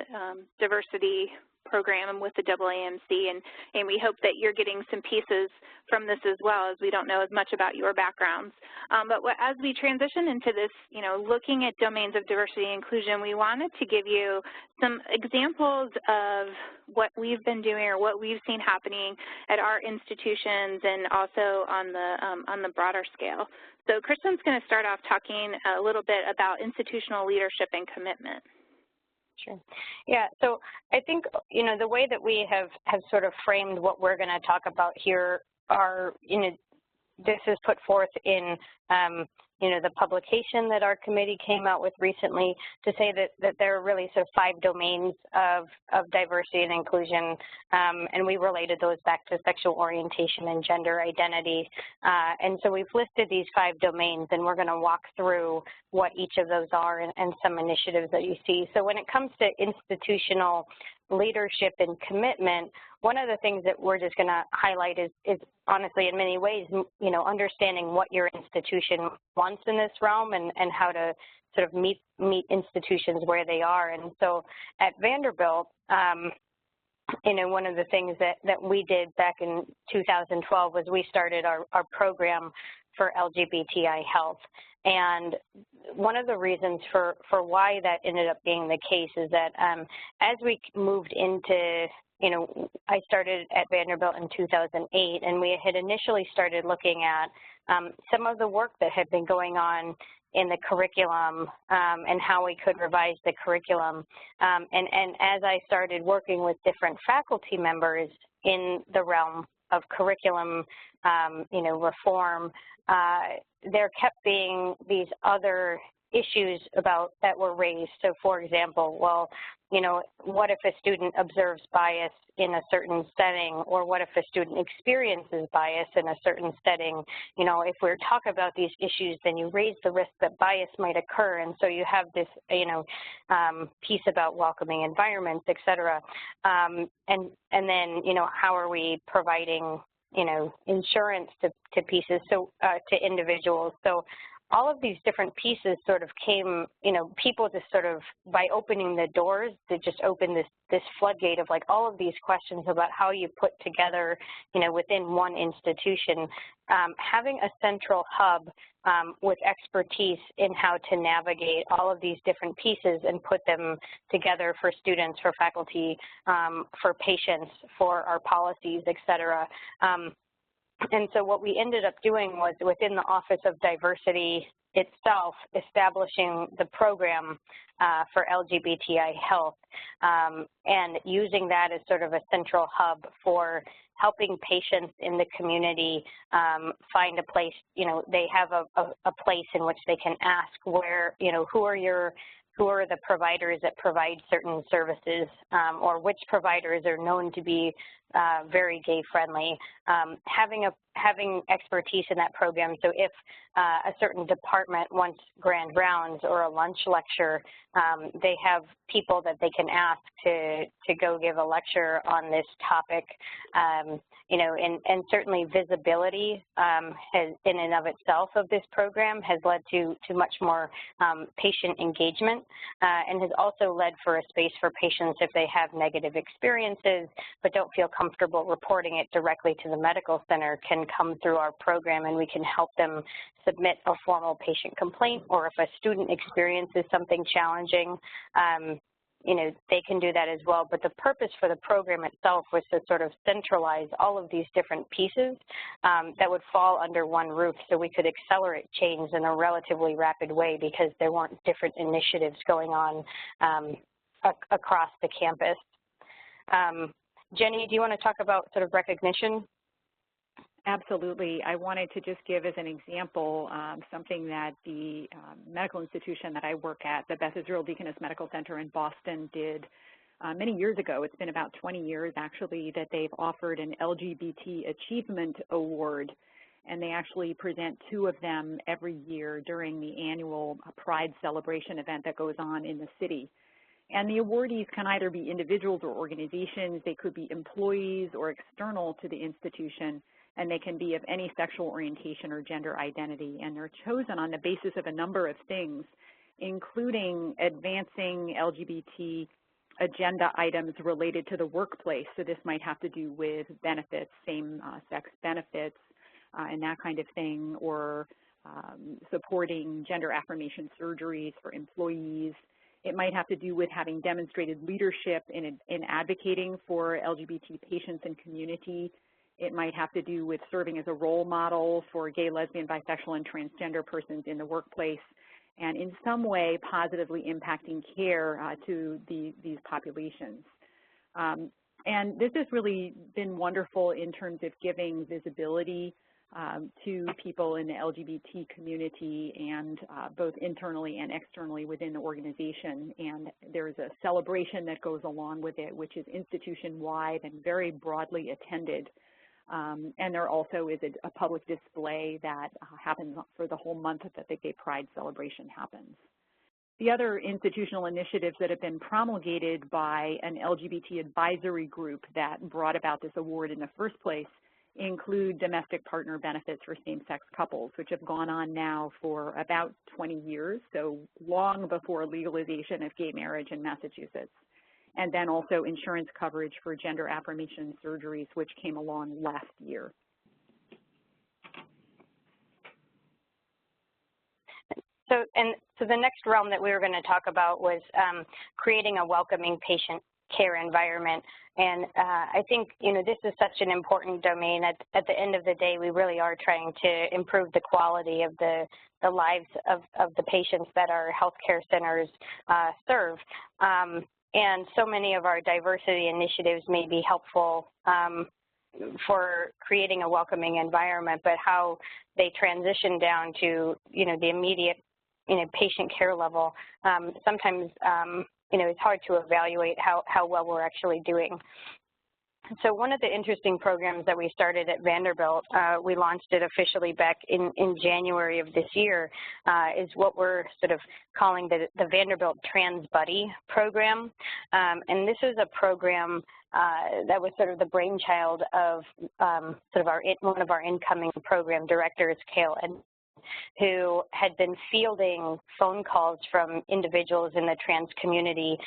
[SPEAKER 4] diversity program with the AAMC, and we hope that you're getting some pieces from this as well, as we don't know as much about your backgrounds. But as we transition into this, you know, looking at domains of diversity and inclusion, we wanted to give you some examples of what we've been doing or what we've seen happening at our institutions and also on the broader scale. So Kristen's going to start off talking a little bit about institutional leadership and commitment.
[SPEAKER 2] Sure. Yeah, so I think, you know, the way that we have sort of framed what we're going to talk about here are, you know, this is put forth in, you know, the publication that our committee came out with recently to say that there are really sort of 5 domains of diversity and inclusion, and we related those back to sexual orientation and gender identity. And so we've listed these 5 domains, and we're going to walk through what each of those are and some initiatives that you see. So when it comes to institutional leadership and commitment, one of the things that we're just going to highlight is honestly, in many ways, you know, understanding what your institution wants in this realm and how to sort of meet institutions where they are. And so at Vanderbilt, you know, one of the things that we did back in 2012 was we started our program for LGBTI health. And one of the reasons for why that ended up being the case is that as we moved into, you know, I started at Vanderbilt in 2008, and we had initially started looking at some of the work that had been going on in the curriculum and how we could revise the curriculum. And as I started working with different faculty members in the realm of curriculum, you know, reform, there kept being these other issues that were raised. So for example, well, what if a student observes bias in a certain setting, or what if a student experiences bias in a certain setting? If we're talking about these issues, then you raise the risk that bias might occur, and so you have this, piece about welcoming environments, et cetera. And then, how are we providing, insurance to pieces, to individuals? So all of these different pieces sort of came, people just sort of, by opening the doors, they just opened this floodgate of like all of these questions about how you put together, within one institution, having a central hub with expertise in how to navigate all of these different pieces and put them together for students, for faculty, for patients, for our policies, et cetera. And so what we ended up doing was, within the Office of Diversity itself, establishing the program for LGBTI health, and using that as sort of a central hub for helping patients in the community find a place. They have a place in which they can ask where, who are the providers that provide certain services, or which providers are known to be very gay-friendly. Having expertise in that program, so if a certain department wants grand rounds or a lunch lecture, they have people that they can ask to go give a lecture on this topic. And certainly visibility has, in and of itself, of this program has led to much more patient engagement, and has also led for a space for patients, if they have negative experiences but don't feel comfortable reporting it directly to the medical center, can come through our program, and we can help them submit a formal patient complaint, or if a student experiences something challenging, they can do that as well. But the purpose for the program itself was to sort of centralize all of these different pieces that would fall under one roof, so we could accelerate change in a relatively rapid way, because there weren't different initiatives going on across the campus. Jenny, do you want to talk about sort of recognition?
[SPEAKER 5] Absolutely. I wanted to just give as an example something that the medical institution that I work at, the Beth Israel Deaconess Medical Center in Boston, did many years ago. It's been about 20 years, actually, that they've offered an LGBT Achievement Award, and they actually present 2 of them every year during the annual Pride celebration event that goes on in the city. And the awardees can either be individuals or organizations. They could be employees or external to the institution, and they can be of any sexual orientation or gender identity. And they're chosen on the basis of a number of things, including advancing LGBT agenda items related to the workplace. So this might have to do with benefits, same-sex benefits, and that kind of thing, or supporting gender affirmation surgeries for employees. It might have to do with having demonstrated leadership in advocating for LGBT patients and community. It might have to do with serving as a role model for gay, lesbian, bisexual, and transgender persons in the workplace, and in some way positively impacting care to these populations. And this has really been wonderful in terms of giving visibility to people in the LGBT community, and both internally and externally within the organization. And there's a celebration that goes along with it, which is institution-wide and very broadly attended. And there also is a public display that happens for the whole month that the Gay Pride celebration happens. The other institutional initiatives that have been promulgated by an LGBT advisory group that brought about this award in the first place include domestic partner benefits for same-sex couples, which have gone on now for about 20 years, so long before legalization of gay marriage in Massachusetts. And then also insurance coverage for gender affirmation surgeries, which came along last year.
[SPEAKER 2] So the next realm that we were going to talk about was creating a welcoming patient care environment. And I think, this is such an important domain. At the end of the day, we really are trying to improve the quality of the lives of the patients that our healthcare centers serve. And so many of our diversity initiatives may be helpful for creating a welcoming environment, but how they transition down to, the immediate, patient care level, sometimes, it's hard to evaluate how well we're actually doing. So one of the interesting programs that we started at Vanderbilt, we launched it officially back in January of this year, is what we're sort of calling the Vanderbilt Trans Buddy program. And this is a program that was sort of the brainchild of one of our incoming program directors, Carey, who had been fielding phone calls from individuals in the trans community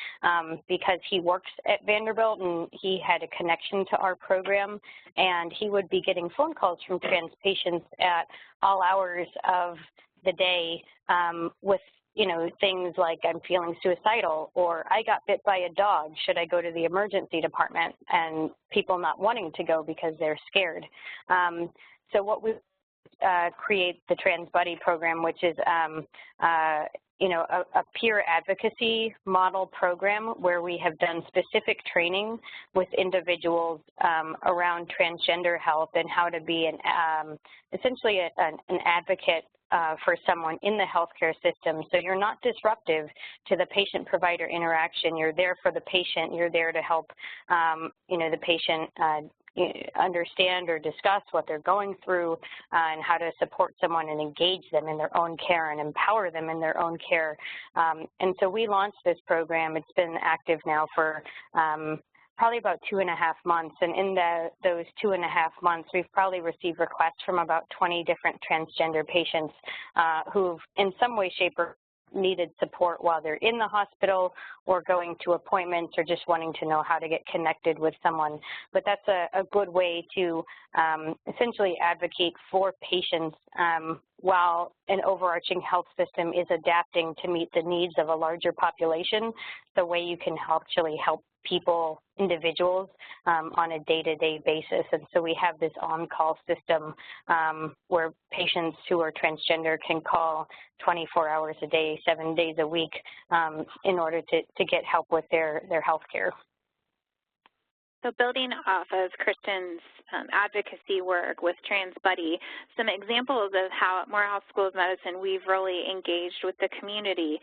[SPEAKER 2] because he works at Vanderbilt and he had a connection to our program, and he would be getting phone calls from trans patients at all hours of the day with things like, I'm feeling suicidal, or I got bit by a dog, should I go to the emergency department, and people not wanting to go because they're scared. So what we create the Trans Buddy program, which is a peer advocacy model program where we have done specific training with individuals around transgender health and how to be essentially an advocate for someone in the healthcare system. So you're not disruptive to the patient-provider interaction. You're there for the patient. You're there to help, the patient understand or discuss what they're going through and how to support someone and engage them in their own care and empower them in their own care. And so we launched this program. It's been active now for probably about 2.5 months, and in those 2.5 months, we've probably received requests from about 20 different transgender patients who've in some way, shape, or needed support while they're in the hospital or going to appointments or just wanting to know how to get connected with someone. But that's a good way to essentially advocate for patients while an overarching health system is adapting to meet the needs of a larger population. The way you can actually help people, individuals, on a day-to-day basis. And so we have this on-call system where patients who are transgender can call 24 hours a day, 7 days a week in order to get help with their health care.
[SPEAKER 4] So building off of Kristen's advocacy work with Trans Buddy, some examples of how at Morehouse School of Medicine we've really engaged with the community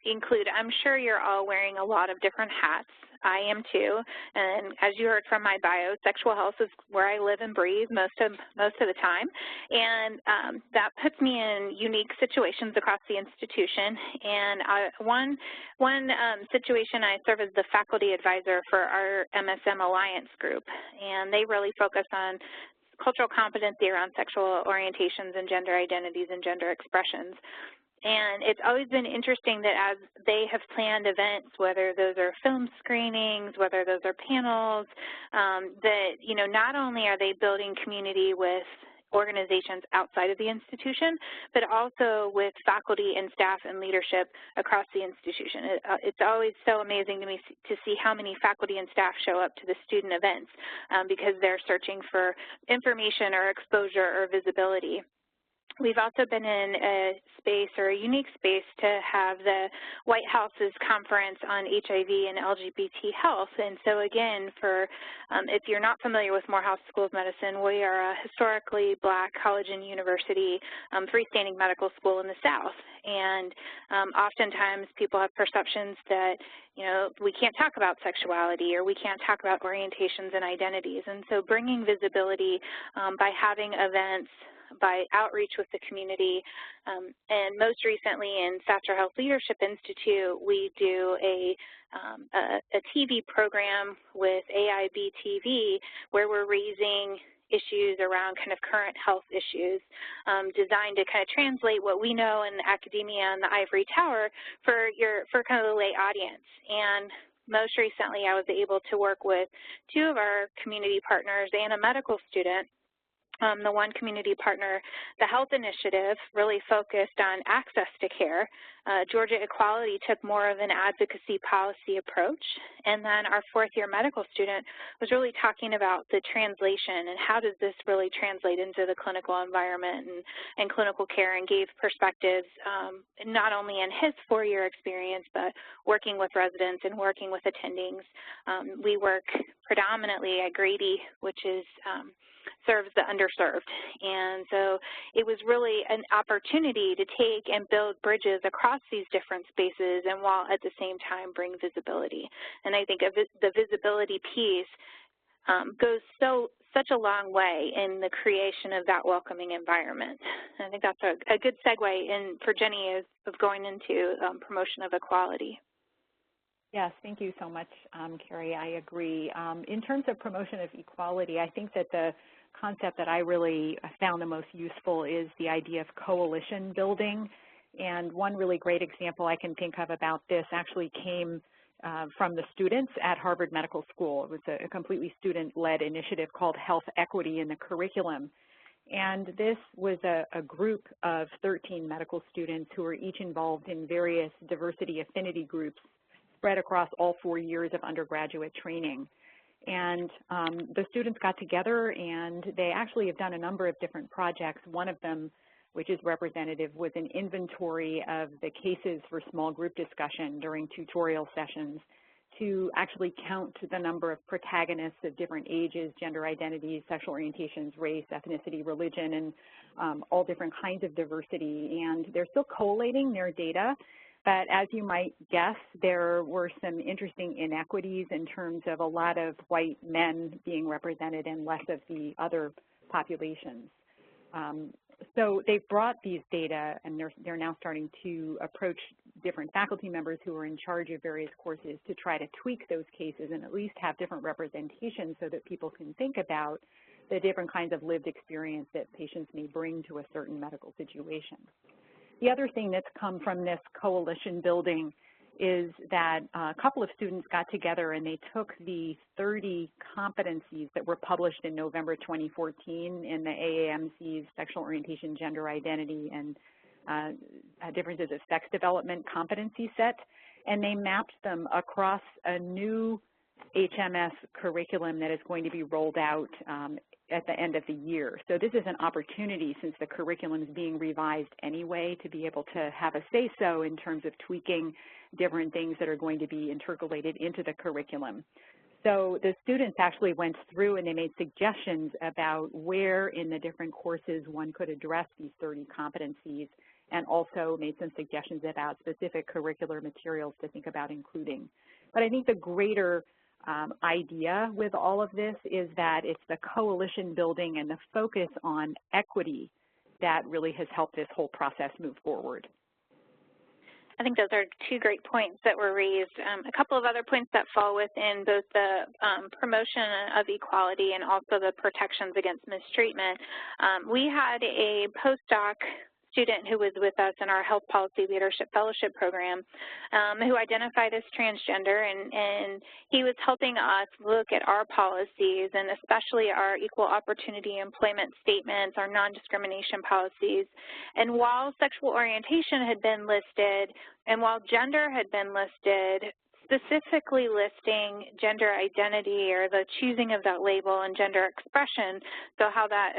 [SPEAKER 4] include, I'm sure you're all wearing a lot of different hats. I am too, and as you heard from my bio, sexual health is where I live and breathe most of the time, and that puts me in unique situations across the institution. And one situation, I serve as the faculty advisor for our MSM Alliance group, and they really focus on cultural competency around sexual orientations and gender identities and gender expressions. And it's always been interesting that as they have planned events, whether those are film screenings, whether those are panels, that, not only are they building community with organizations outside of the institution, but also with faculty and staff and leadership across the institution. It's always so amazing to me to see how many faculty and staff show up to the student events because they're searching for information or exposure or visibility. We've also been in a space or a unique space to have the White House's conference on HIV and LGBT health. And so again, if you're not familiar with Morehouse School of Medicine, we are a historically Black college and university freestanding medical school in the South. And oftentimes people have perceptions that, we can't talk about sexuality or we can't talk about orientations and identities. And so bringing visibility by having events, by outreach with the community, and most recently in Satcher Health Leadership Institute, we do a TV program with AIB TV where we're raising issues around kind of current health issues designed to kind of translate what we know in academia and the ivory tower for kind of the lay audience. And most recently, I was able to work with 2 of our community partners and a medical student. The one community partner, the Health Initiative, really focused on access to care, Georgia Equality took more of an advocacy policy approach. And then our fourth-year medical student was really talking about the translation and how does this really translate into the clinical environment and clinical care, and gave perspectives not only in his 4-year experience, but working with residents and working with attendings. We work predominantly at Grady, which is serves the underserved. And so it was really an opportunity to take and build bridges across these different spaces, and while at the same time bring visibility. And I think the visibility piece goes such a long way in the creation of that welcoming environment. And I think that's a good segue for Jenny of going into promotion of equality.
[SPEAKER 5] Yes, thank you so much, Carey. I agree. In terms of promotion of equality, I think that the concept that I really found the most useful is the idea of coalition building. And one really great example I can think of about this actually came from the students at Harvard Medical School. It was a completely student-led initiative called Health Equity in the Curriculum. And this was a group of 13 medical students who were each involved in various diversity affinity groups spread across all 4 years of undergraduate training. And the students got together, and they actually have done a number of different projects. One of them, which is representative, was an inventory of the cases for small group discussion during tutorial sessions to actually count the number of protagonists of different ages, gender identities, sexual orientations, race, ethnicity, religion, and all different kinds of diversity. And they're still collating their data. But as you might guess, there were some interesting inequities in terms of a lot of white men being represented and less of the other populations. So they've brought these data, and they're now starting to approach different faculty members who are in charge of various courses to try to tweak those cases and at least have different representation so that people can think about the different kinds of lived experience that patients may bring to a certain medical situation. The other thing that's come from this coalition building is that a couple of students got together and they took the 30 competencies that were published in November 2014 in the AAMC's Sexual Orientation, Gender Identity, and Differences of Sex Development competency set, and they mapped them across a new HMS curriculum that is going to be rolled out at the end of the year. So this is an opportunity, since the curriculum is being revised anyway, to be able to have a say-so in terms of tweaking different things that are going to be intercalated into the curriculum. So the students actually went through and they made suggestions about where in the different courses one could address these 30 competencies, and also made some suggestions about specific curricular materials to think about including. But I think the greater idea with all of this is that it's the coalition building and the focus on equity that really has helped this whole process move forward.
[SPEAKER 4] I think those are two great points that were raised. A couple of other points that fall within both the promotion of equality and also the protections against mistreatment. We had a postdoc student who was with us in our Health Policy Leadership Fellowship program who identified as transgender, and he was helping us look at our policies, and especially our equal opportunity employment statements, our non-discrimination policies. And while sexual orientation had been listed and while gender had been listed, specifically listing gender identity or the choosing of that label and gender expression, so how that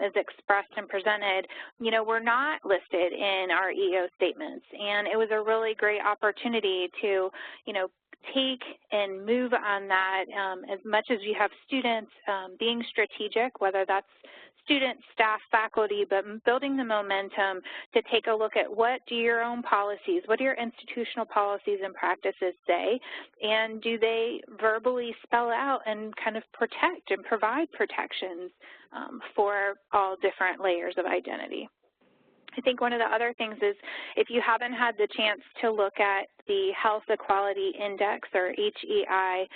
[SPEAKER 4] is expressed and presented, you know, were not listed in our EO statements. And it was a really great opportunity to, you know, take and move on that as much as you have students being strategic, whether that's students, staff, faculty, but building the momentum to take a look at what do your own policies, what do your institutional policies and practices say, and do they verbally spell out and kind of protect and provide protections for all different layers of identity. I think one of the other things is, if you haven't had the chance to look at the Health Equality Index, or HEI,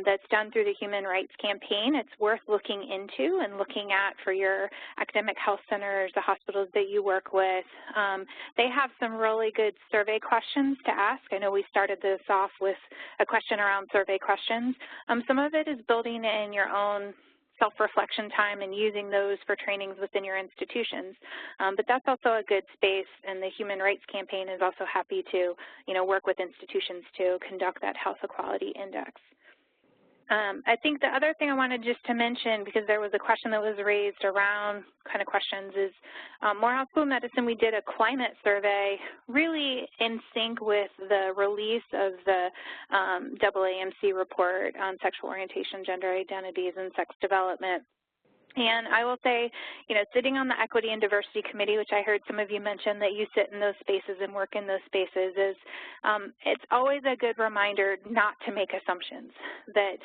[SPEAKER 4] that's done through the Human Rights Campaign, it's worth looking into and looking at for your academic health centers, the hospitals that you work with. They have some really good survey questions to ask. I know we started this off with a question around survey questions. Some of it is building in your own self-reflection time and using those for trainings within your institutions. But that's also a good space, and the Human Rights Campaign is also happy to, work with institutions to conduct that health equality index. I think the other thing I wanted just to mention, because there was a question that was raised around kind of questions, is Morehouse School of Medicine, we did a climate survey really in sync with the release of the AAMC report on sexual orientation, gender identities, and sex development. And I will say, sitting on the Equity and Diversity Committee, which I heard some of you mention that you sit in those spaces and work in those spaces, is it's always a good reminder not to make assumptions, that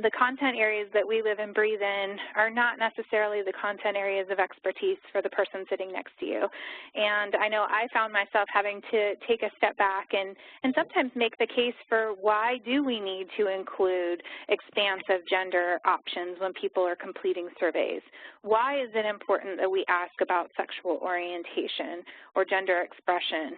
[SPEAKER 4] the content areas that we live and breathe in are not necessarily the content areas of expertise for the person sitting next to you. And I know I found myself having to take a step back and sometimes make the case for why do we need to include expansive gender options when people are completing surveys. Why is it important that we ask about sexual orientation or gender expression?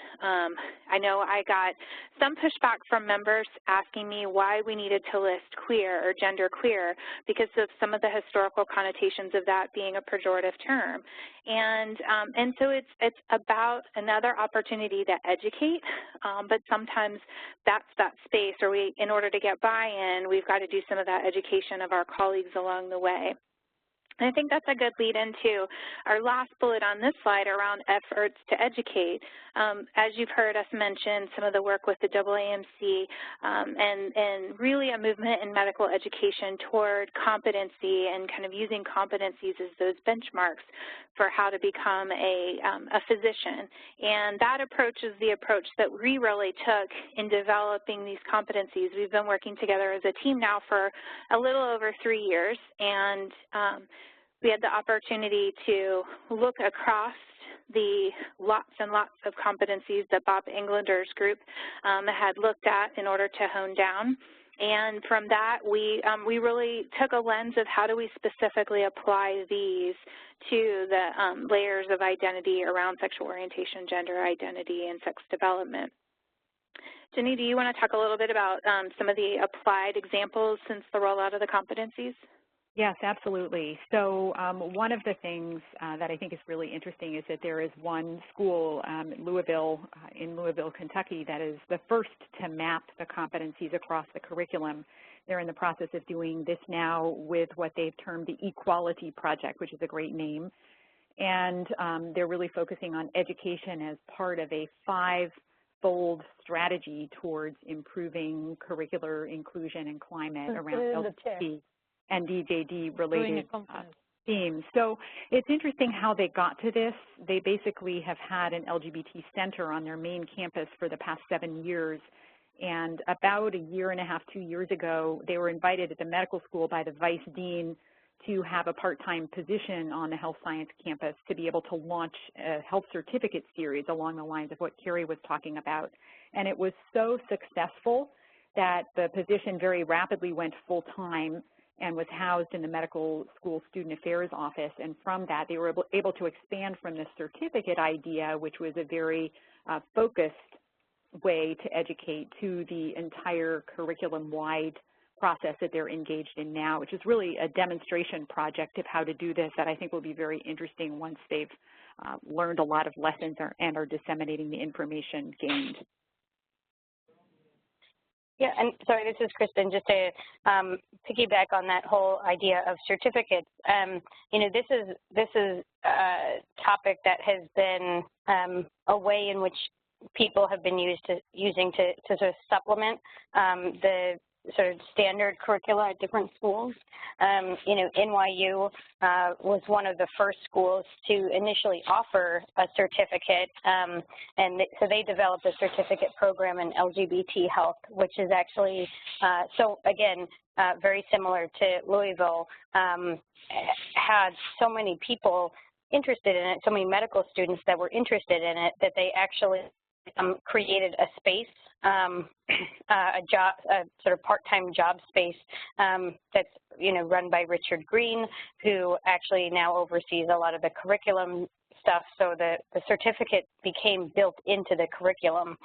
[SPEAKER 4] I know I got some pushback from members asking me why we needed to list queer or gender queer because of some of the historical connotations of that being a pejorative term. And so it's about another opportunity to educate, but sometimes that's that space, or in order to get buy-in, we've got to do some of that education of our colleagues along the way. And I think that's a good lead into our last bullet on this slide around efforts to educate. As you've heard us mention, some of the work with the AAMC and really a movement in medical education toward competency and kind of using competencies as those benchmarks for how to become a physician. And that approach is the approach that we really took in developing these competencies. We've been working together as a team now for a little over 3 years, and we had the opportunity to look across the lots and lots of competencies that Bob Englander's group had looked at in order to hone down. And from that, we really took a lens of how do we specifically apply these to the layers of identity around sexual orientation, gender identity, and sex development. Jenny, do you want to talk a little bit about some of the applied examples since the rollout of the competencies?
[SPEAKER 5] Yes, absolutely. So one of the things that I think is really interesting is that there is one school in Louisville, Kentucky, that is the first to map the competencies across the curriculum. They're in the process of doing this now with what they've termed the Equality Project, which is a great name. And they're really focusing on education as part of a 5-fold strategy towards improving curricular inclusion and climate around LGBT and DJD-related themes. So it's interesting how they got to this. They basically have had an LGBT center on their main campus for the past 7 years. And about 1.5 years, 2 years ago, they were invited at the medical school by the vice dean to have a part-time position on the health science campus to be able to launch a health certificate series along the lines of what Carey was talking about. And it was so successful that the position very rapidly went full-time and was housed in the medical school student affairs office. And from that, they were able to expand from the certificate idea, which was a very focused way to educate, to the entire curriculum-wide process that they're engaged in now, which is really a demonstration project of how to do this that I think will be very interesting once they've learned a lot of lessons and are disseminating the information gained.
[SPEAKER 2] Yeah, and sorry, this is Kristen. Just to piggyback on that whole idea of certificates, this is a topic that has been a way in which people have been using to sort of supplement the sort of standard curricula at different schools. NYU was one of the first schools to initially offer a certificate, so they developed a certificate program in LGBT health, which is actually, very similar to Louisville, had so many people interested in it, so many medical students that were interested in it, that they actually created a space, a sort of part-time job space that's run by Richard Green, who actually now oversees a lot of the curriculum stuff. So the certificate became built into the curriculum.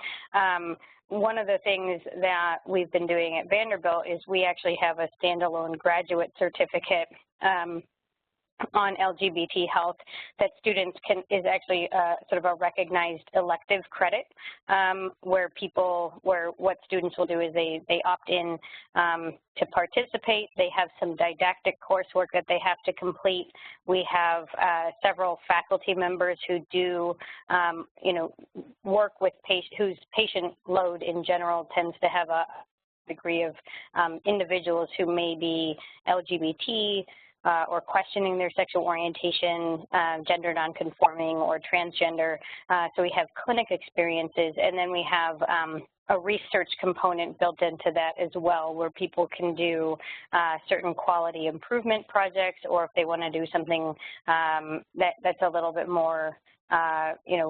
[SPEAKER 2] One of the things that we've been doing at Vanderbilt is we actually have a standalone graduate certificate on LGBT health that students is actually sort of a recognized elective credit where what students will do is they opt in to participate. They have some didactic coursework that they have to complete. We have several faculty members who do, work with whose patient load in general tends to have a degree of individuals who may be LGBT, or questioning their sexual orientation, gender nonconforming, or transgender. So we have clinic experiences, and then we have a research component built into that as well, where people can do certain quality improvement projects, or if they want to do something that's a little bit more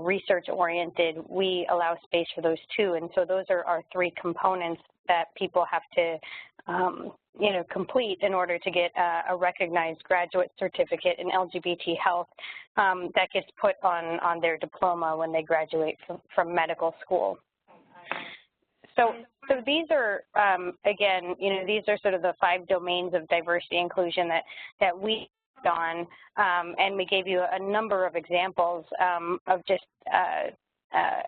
[SPEAKER 2] research-oriented, we allow space for those too. And so those are our three components that people have to complete in order to get a recognized graduate certificate in LGBT health that gets put on their diploma when they graduate from medical school. So these are, again, these are sort of the 5 domains of diversity inclusion that we on, and we gave you a number of examples of just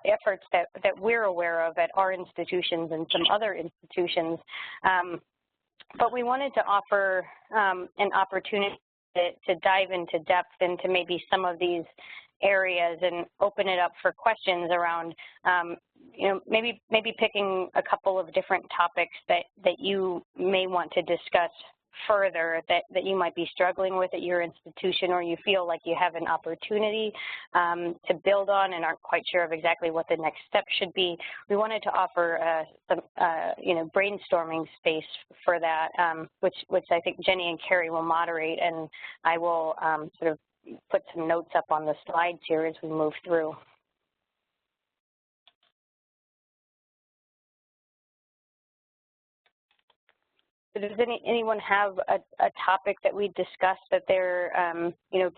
[SPEAKER 2] efforts that we're aware of at our institutions and some other institutions. But we wanted to offer an opportunity to dive into depth into maybe some of these areas and open it up for questions around, maybe picking a couple of different topics that you may want to discuss further that you might be struggling with at your institution, or you feel like you have an opportunity to build on and aren't quite sure of exactly what the next step should be. We wanted to offer some brainstorming space for that, which I think Jenny and Carey will moderate, and I will sort of put some notes up on the slides here as we move through. So does anyone have a topic that we discussed that they're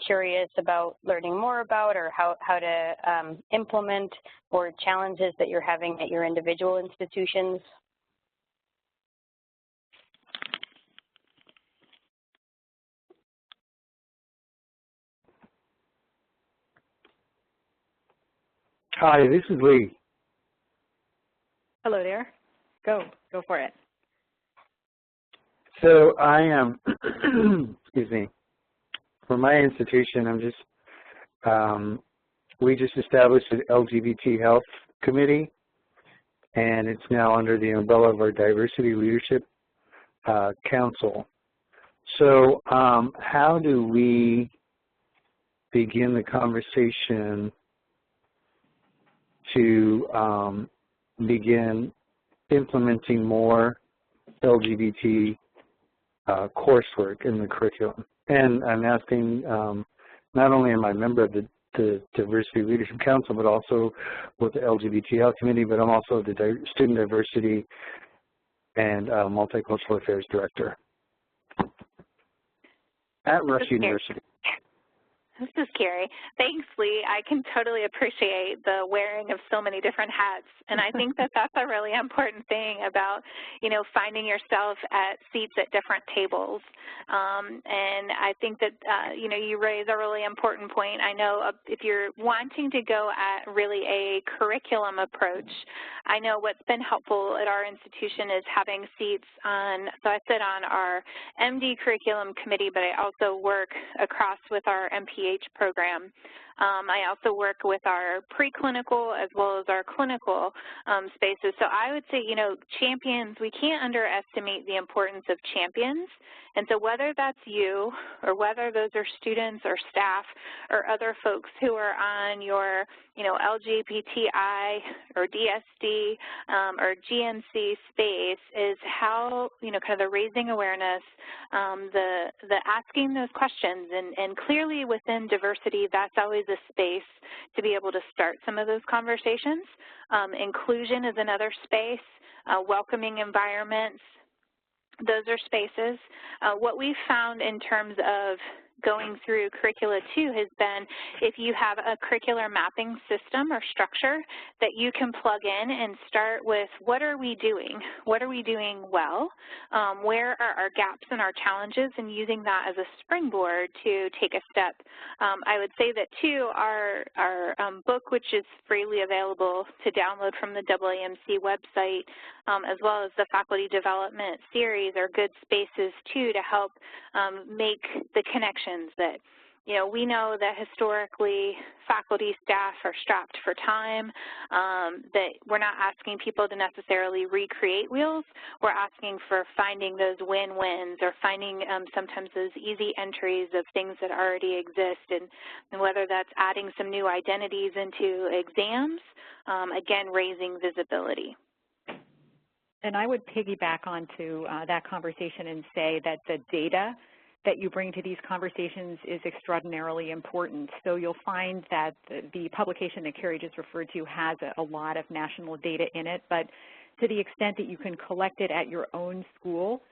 [SPEAKER 2] curious about learning more about, or how to implement, or challenges that you're having at your individual institutions?
[SPEAKER 10] Hi, this is Lee.
[SPEAKER 5] Hello there. Go for it.
[SPEAKER 10] So I am, excuse me, for my institution, we just established an LGBT health committee, and it's now under the umbrella of our Diversity Leadership Council. So how do we begin the conversation to begin implementing more LGBT coursework in the curriculum? And I'm asking, not only am I a member of the Diversity Leadership Council, but also with the LGBT Health Committee, but I'm also the Student Diversity and Multicultural Affairs Director at Rush University.
[SPEAKER 4] This is Carey. Thanks, Lee. I can totally appreciate the wearing of so many different hats, and I think that that's a really important thing about, finding yourself at seats at different tables. And I think that, you raise a really important point. I know if you're wanting to go at really a curriculum approach, I know what's been helpful at our institution is having seats on, so I sit on our MD curriculum committee, but I also work across with our MPH program. I also work with our preclinical as well as our clinical spaces. So I would say, champions, we can't underestimate the importance of champions. And so whether that's you, or whether those are students or staff or other folks who are on your, LGBTI or DSD or GNC space, is how, kind of the raising awareness, the asking those questions, and clearly within diversity, that's always a space to be able to start some of those conversations. Inclusion is another space, welcoming environments. Those are spaces. What we've found in terms of going through curricula too has been if you have a curricular mapping system or structure that you can plug in and start with what are we doing? What are we doing well? Where are our gaps and our challenges, and using that as a springboard to take a step. I would say that too, our book, which is freely available to download from the AAMC website, as well as the faculty development series, are good spaces too to help make the connections that, you know, we know that historically faculty, staff are strapped for time, that we're not asking people to necessarily recreate wheels. We're asking for finding those win-wins or finding sometimes those easy entries of things that already exist, and whether that's adding some new identities into exams, again, raising visibility.
[SPEAKER 5] And I would piggyback onto that conversation and say that the data that you bring to these conversations is extraordinarily important. So you'll find that the publication that Carey just referred to has a lot of national data in it, but to the extent that you can collect it at your own school,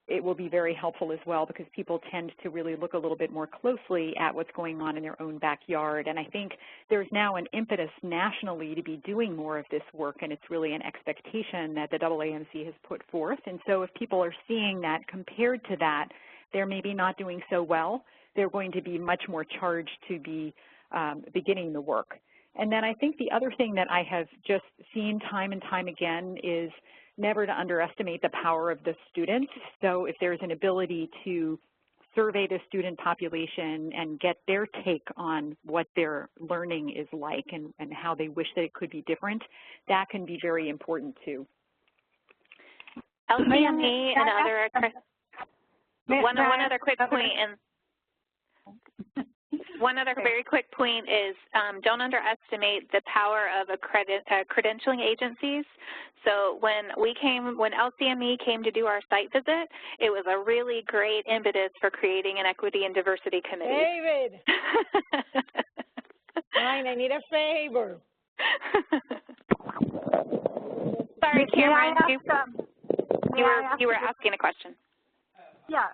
[SPEAKER 5] it will be very helpful as well, because people tend to really look a little bit more closely at what's going on in their own backyard. And I think there's now an impetus nationally to be doing more of this work, and it's really an expectation that the AAMC has put forth. And so if people are seeing that compared to that, they're maybe not doing so well, they're going to be much more charged to be beginning the work. And then I think the other thing that I have just seen time and time again is never to underestimate the power of the students. So if there's an ability to survey the student population and get their take on what their learning is like and how they wish that it could be different, that can be very important too.
[SPEAKER 4] LGME and other, one other quick point, and one other very quick point is don't underestimate the power of credentialing agencies. So when LCME came to do our site visit, it was a really great impetus for creating an equity and diversity committee.
[SPEAKER 11] David! Fine, I need a favor.
[SPEAKER 4] Sorry, Cameron, you were asking a question.
[SPEAKER 12] Yeah,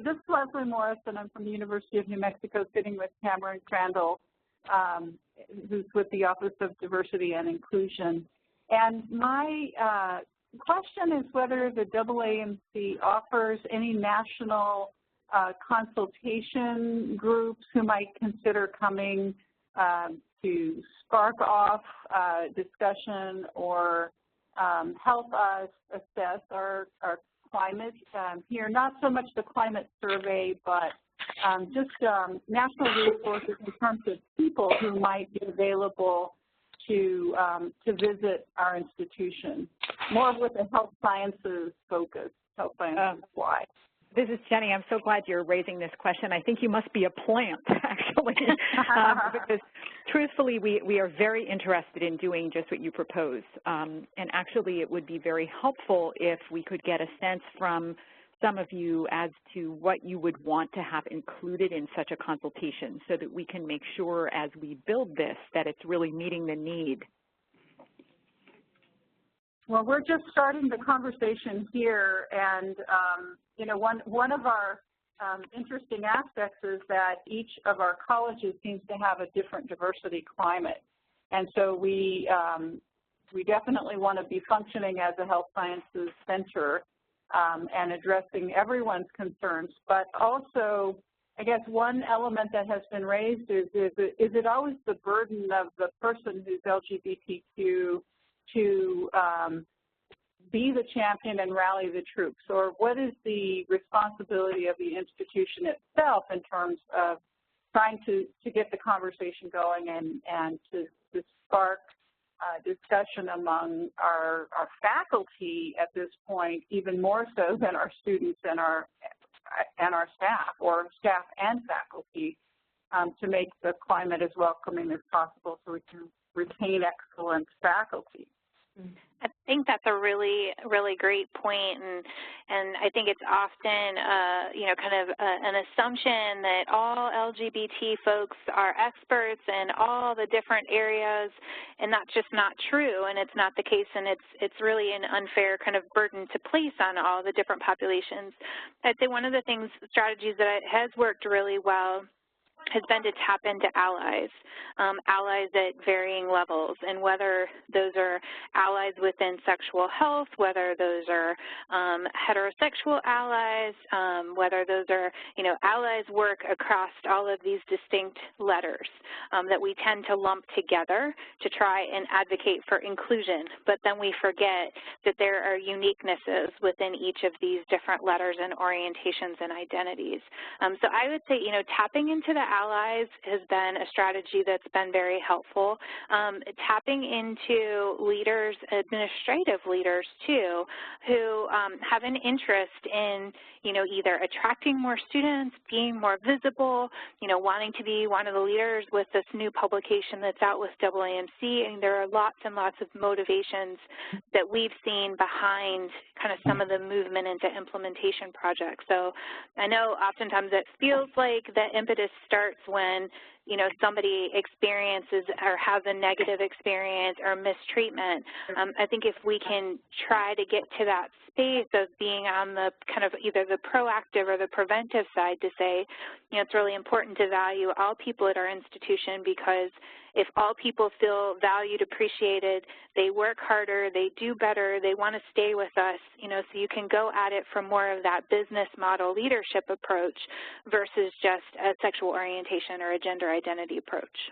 [SPEAKER 12] this is Leslie Morrison. I'm from the University of New Mexico, sitting with Cameron Crandall, who's with the Office of Diversity and Inclusion. And my question is whether the AAMC offers any national consultation groups who might consider coming to spark off discussion or help us assess our climate here, not so much the climate survey, but just national resources in terms of people who might be available to visit our institution, more with a health sciences focus, health sciences wide.
[SPEAKER 5] This is Jenny. I'm so glad you're raising this question. I think you must be a plant, actually, because truthfully, we are very interested in doing just what you propose. And actually, it would be very helpful if we could get a sense from some of you as to what you would want to have included in such a consultation so that we can make sure as we build this that it's really meeting the need.
[SPEAKER 12] Well, we're just starting the conversation here, and you know, one of our interesting aspects is that each of our colleges seems to have a different diversity climate, and so we definitely want to be functioning as a health sciences center and addressing everyone's concerns. But also, I guess one element that has been raised is it always the burden of the person who's LGBTQ to be the champion and rally the troops, or what is the responsibility of the institution itself in terms of trying to get the conversation going and to spark discussion among our faculty at this point, even more so than our students and our staff, or staff and faculty, to make the climate as welcoming as possible so we can retain excellent faculty.
[SPEAKER 4] I think that's a really, really great point, and I think it's often, kind of an assumption that all LGBT folks are experts in all the different areas, and that's just not true, and it's not the case, and it's really an unfair kind of burden to place on all the different populations. I'd say one of the strategies that has worked really well has been to tap into allies at varying levels, and whether those are allies within sexual health, whether those are heterosexual allies, whether those are, allies work across all of these distinct letters that we tend to lump together to try and advocate for inclusion, but then we forget that there are uniquenesses within each of these different letters and orientations and identities. So I would say, tapping into the allies has been a strategy that's been very helpful. Tapping into leaders, administrative leaders too, who have an interest in, either attracting more students, being more visible, wanting to be one of the leaders with this new publication that's out with AAMC, and there are lots and lots of motivations that we've seen behind kind of some of the movement into implementation projects. So I know oftentimes it feels like the impetus starts when, somebody experiences or has a negative experience or mistreatment. I think if we can try to get to that space of being on the kind of either the proactive or the preventive side to say, it's really important to value all people at our institution, because if all people feel valued, appreciated, they work harder, they do better, they want to stay with us, so you can go at it from more of that business model leadership approach versus just a sexual orientation or a gender identity approach.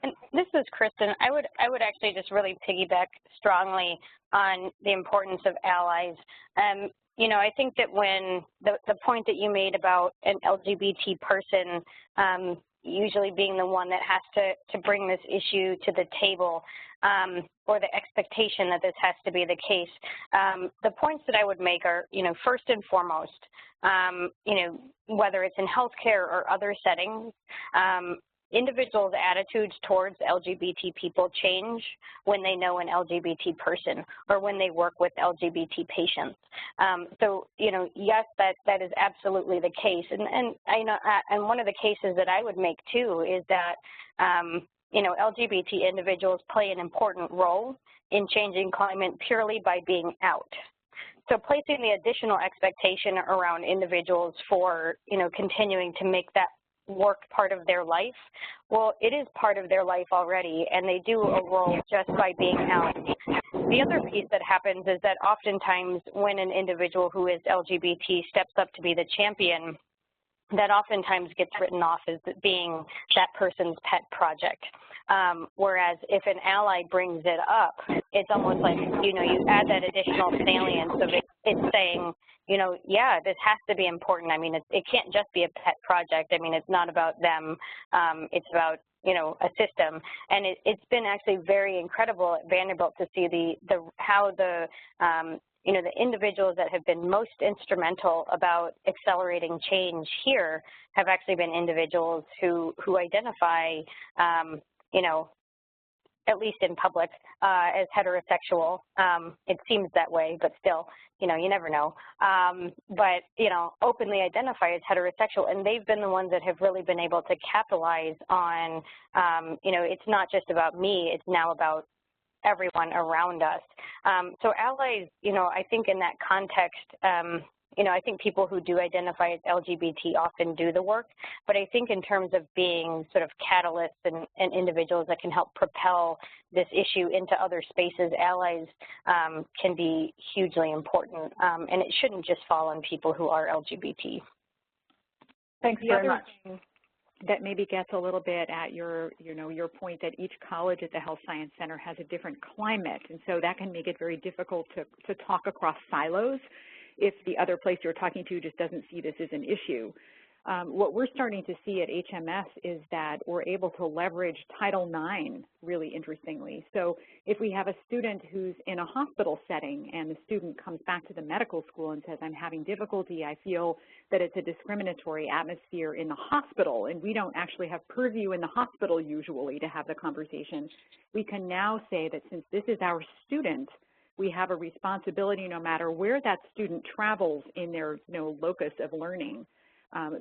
[SPEAKER 2] And this is Kristen. I would actually just really piggyback strongly on the importance of allies. I think that when the point that you made about an LGBT person usually being the one that has to bring this issue to the table, or the expectation that this has to be the case. The points that I would make are, first and foremost, whether it's in healthcare or other settings, individuals' attitudes towards LGBT people change when they know an LGBT person or when they work with LGBT patients. So, yes, that is absolutely the case. And one of the cases that I would make, too, is that, LGBT individuals play an important role in changing climate purely by being out. So placing the additional expectation around individuals for, continuing to make that work part of their life, well, it is part of their life already, and they do a role just by being out. The other piece that happens is that oftentimes when an individual who is LGBT steps up to be the champion, that oftentimes gets written off as being that person's pet project. Whereas if an ally brings it up, it's almost like, you add that additional salience of it's saying, yeah, this has to be important. I mean, it can't just be a pet project. I mean, it's not about them. It's about, a system. And it's been actually very incredible at Vanderbilt to see how the individuals that have been most instrumental about accelerating change here have actually been individuals who identify, at least in public, as heterosexual. It seems that way, but still, you never know. But, openly identify as heterosexual, and they've been the ones that have really been able to capitalize on, it's not just about me, it's now about everyone around us. So allies, I think in that context, I think people who do identify as LGBT often do the work, but I think in terms of being sort of catalysts and individuals that can help propel this issue into other spaces, allies can be hugely important, and it shouldn't just fall on people who are LGBT.
[SPEAKER 5] Thanks very much. That maybe gets a little bit at your point that each college at the Health Science Center has a different climate, and so that can make it very difficult to talk across silos if the other place you're talking to just doesn't see this as an issue. What we're starting to see at HMS is that we're able to leverage Title IX really interestingly. So if we have a student who's in a hospital setting and the student comes back to the medical school and says, I'm having difficulty, I feel that it's a discriminatory atmosphere in the hospital, and we don't actually have purview in the hospital usually to have the conversation, we can now say that since this is our student, we have a responsibility no matter where that student travels in their locus of learning,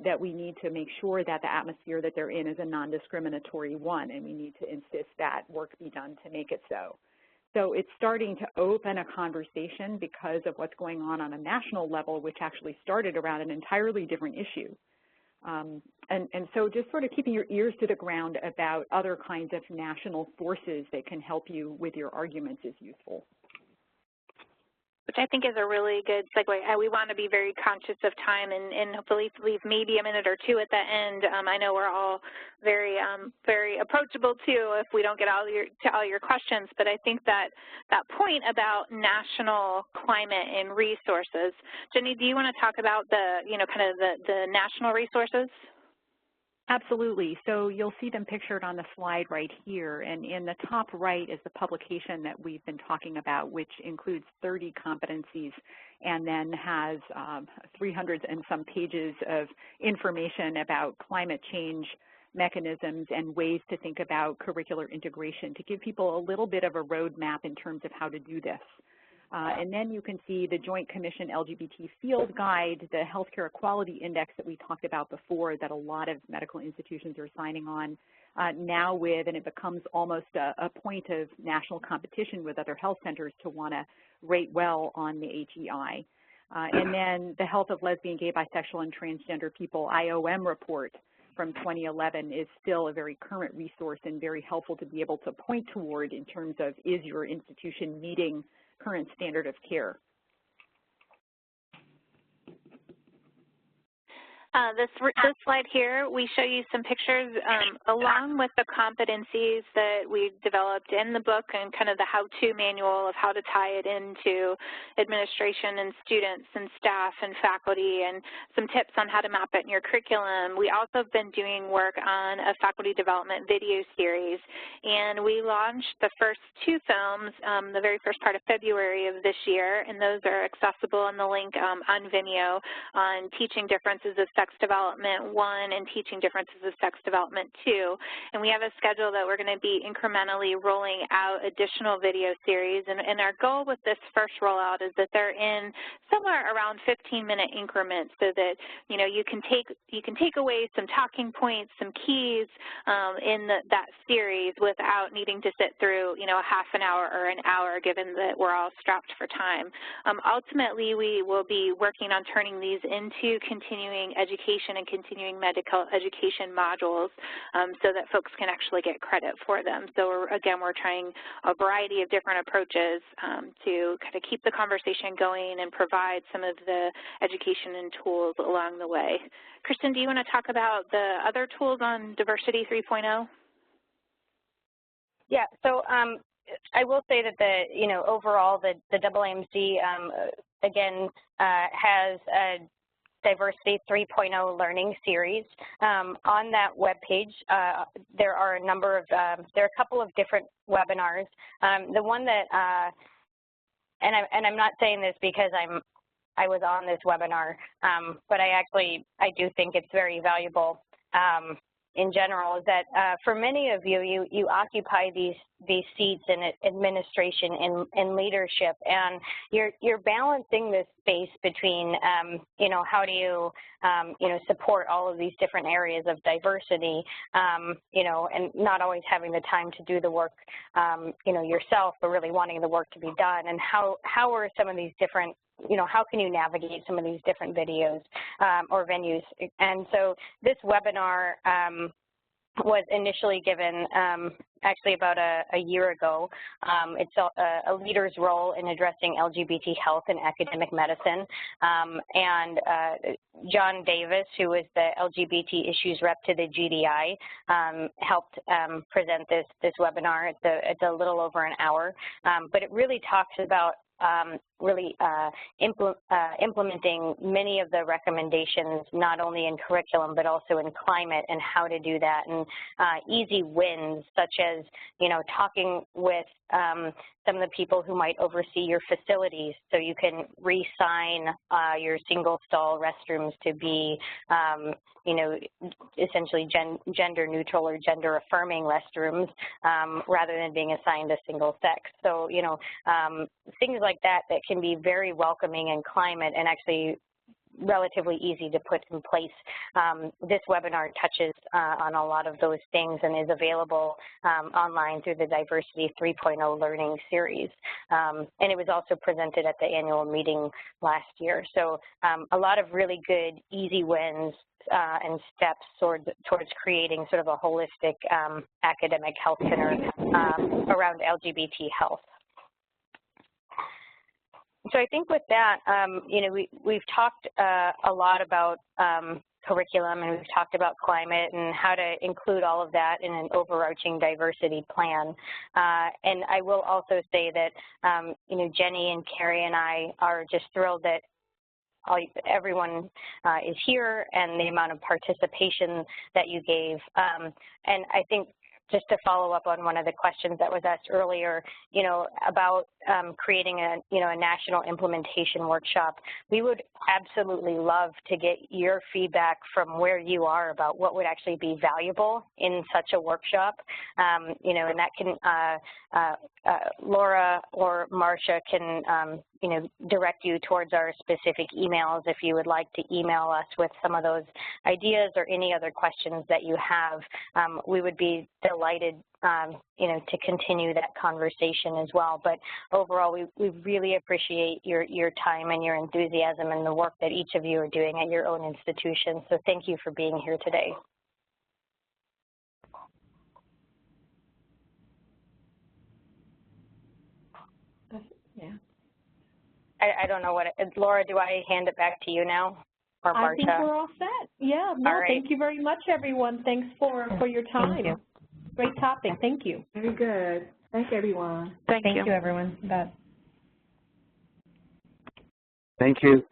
[SPEAKER 5] that we need to make sure that the atmosphere that they're in is a non-discriminatory one, and we need to insist that work be done to make it so. So it's starting to open a conversation because of what's going on a national level, which actually started around an entirely different issue. And so just sort of keeping your ears to the ground about other kinds of national forces that can help you with your arguments is useful.
[SPEAKER 4] Which I think is a really good segue. We want to be very conscious of time and hopefully leave maybe a minute or two at the end. I know we're all very approachable too if we don't get to all your questions, but I think that point about national climate and resources. Jenny, do you want to talk about the national resources?
[SPEAKER 5] Absolutely. So you'll see them pictured on the slide right here. And in the top right is the publication that we've been talking about, which includes 30 competencies and then has 300 and some pages of information about climate change mechanisms and ways to think about curricular integration to give people a little bit of a roadmap in terms of how to do this. And then you can see the Joint Commission LGBT Field Guide, the Healthcare Equality Index that we talked about before that a lot of medical institutions are signing on now with, and it becomes almost a point of national competition with other health centers to want to rate well on the HEI. And then the Health of Lesbian, Gay, Bisexual, and Transgender People IOM report from 2011 is still a very current resource and very helpful to be able to point toward in terms of, is your institution meeting current standard of care?
[SPEAKER 4] This slide here, we show you some pictures along with the competencies that we've developed in the book and kind of the how-to manual of how to tie it into administration and students and staff and faculty, and some tips on how to map it in your curriculum. We also have been doing work on a faculty development video series, and we launched the first 2 films the very first part of February of this year, and those are accessible on the link on Vimeo on teaching differences of sex development 1 and teaching differences of sex development 2. And we have a schedule that we're going to be incrementally rolling out additional video series. And our goal with this first rollout is that they're in somewhere around 15-minute increments so that you can take away some talking points, some keys in that series without needing to sit through a half an hour or an hour, given that we're all strapped for time. Ultimately, we will be working on turning these into continuing education and continuing medical education modules so that folks can actually get credit for them. So we're trying a variety of different approaches to kind of keep the conversation going and provide some of the education and tools along the way. Kristen, do you want to talk about the other tools on Diversity 3.0?
[SPEAKER 2] Yeah, so I will say that overall the AAMC again has a Diversity 3.0 learning series. On that webpage, there are a couple of different webinars. The one that, and I'm not saying this because I was on this webinar, but I do think it's very valuable in general, is that for many of you occupy these seats in administration and leadership, and you're balancing this space between how do you support all of these different areas of diversity, and not always having the time to do the work yourself, but really wanting the work to be done, and how are some of these different how can you navigate some of these different videos or venues? And so this webinar was initially given actually about a year ago. It's a leader's role in addressing LGBT health and academic medicine. And John Davis, who is the LGBT issues rep to the GDI, helped present this webinar. It's a little over an hour, but it really talks about really implementing many of the recommendations, not only in curriculum, but also in climate and how to do that, and easy wins, such as, talking with some of the people who might oversee your facilities, so you can re-sign your single stall restrooms to be, essentially gender neutral or gender affirming restrooms, rather than being assigned a single sex. So, things like that can be very welcoming in climate and actually relatively easy to put in place. This webinar touches on a lot of those things and is available online through the Diversity 3.0 Learning Series. And it was also presented at the annual meeting last year. So a lot of really good, easy wins and steps towards creating sort of a holistic academic health center around LGBT health. So I think with that, we've talked a lot about curriculum, and we've talked about climate and how to include all of that in an overarching diversity plan. And I will also say that, Jenny and Carey and I are just thrilled that everyone is here and the amount of participation that you gave. And I think, just to follow up on one of the questions that was asked earlier, about creating a national implementation workshop, we would absolutely love to get your feedback from where you are about what would actually be valuable in such a workshop. And that can, Laura or Marcia can, direct you towards our specific emails if you would like to email us with some of those ideas or any other questions that you have. We would be delighted, to continue that conversation as well. But overall, we really appreciate your time and your enthusiasm and the work that each of you are doing at your own institution. So thank you for being here today.
[SPEAKER 1] Yeah.
[SPEAKER 2] I don't know what, Laura, do I hand it back to you now, or Marcia?
[SPEAKER 1] I think we're all set. Yeah, no,
[SPEAKER 2] all right.
[SPEAKER 1] Thank you very much, everyone. Thanks for your time.
[SPEAKER 3] Thank you.
[SPEAKER 1] Great topic. Thank you.
[SPEAKER 12] Very good. Thank everyone.
[SPEAKER 3] Thank you, everyone.
[SPEAKER 10] Thank you.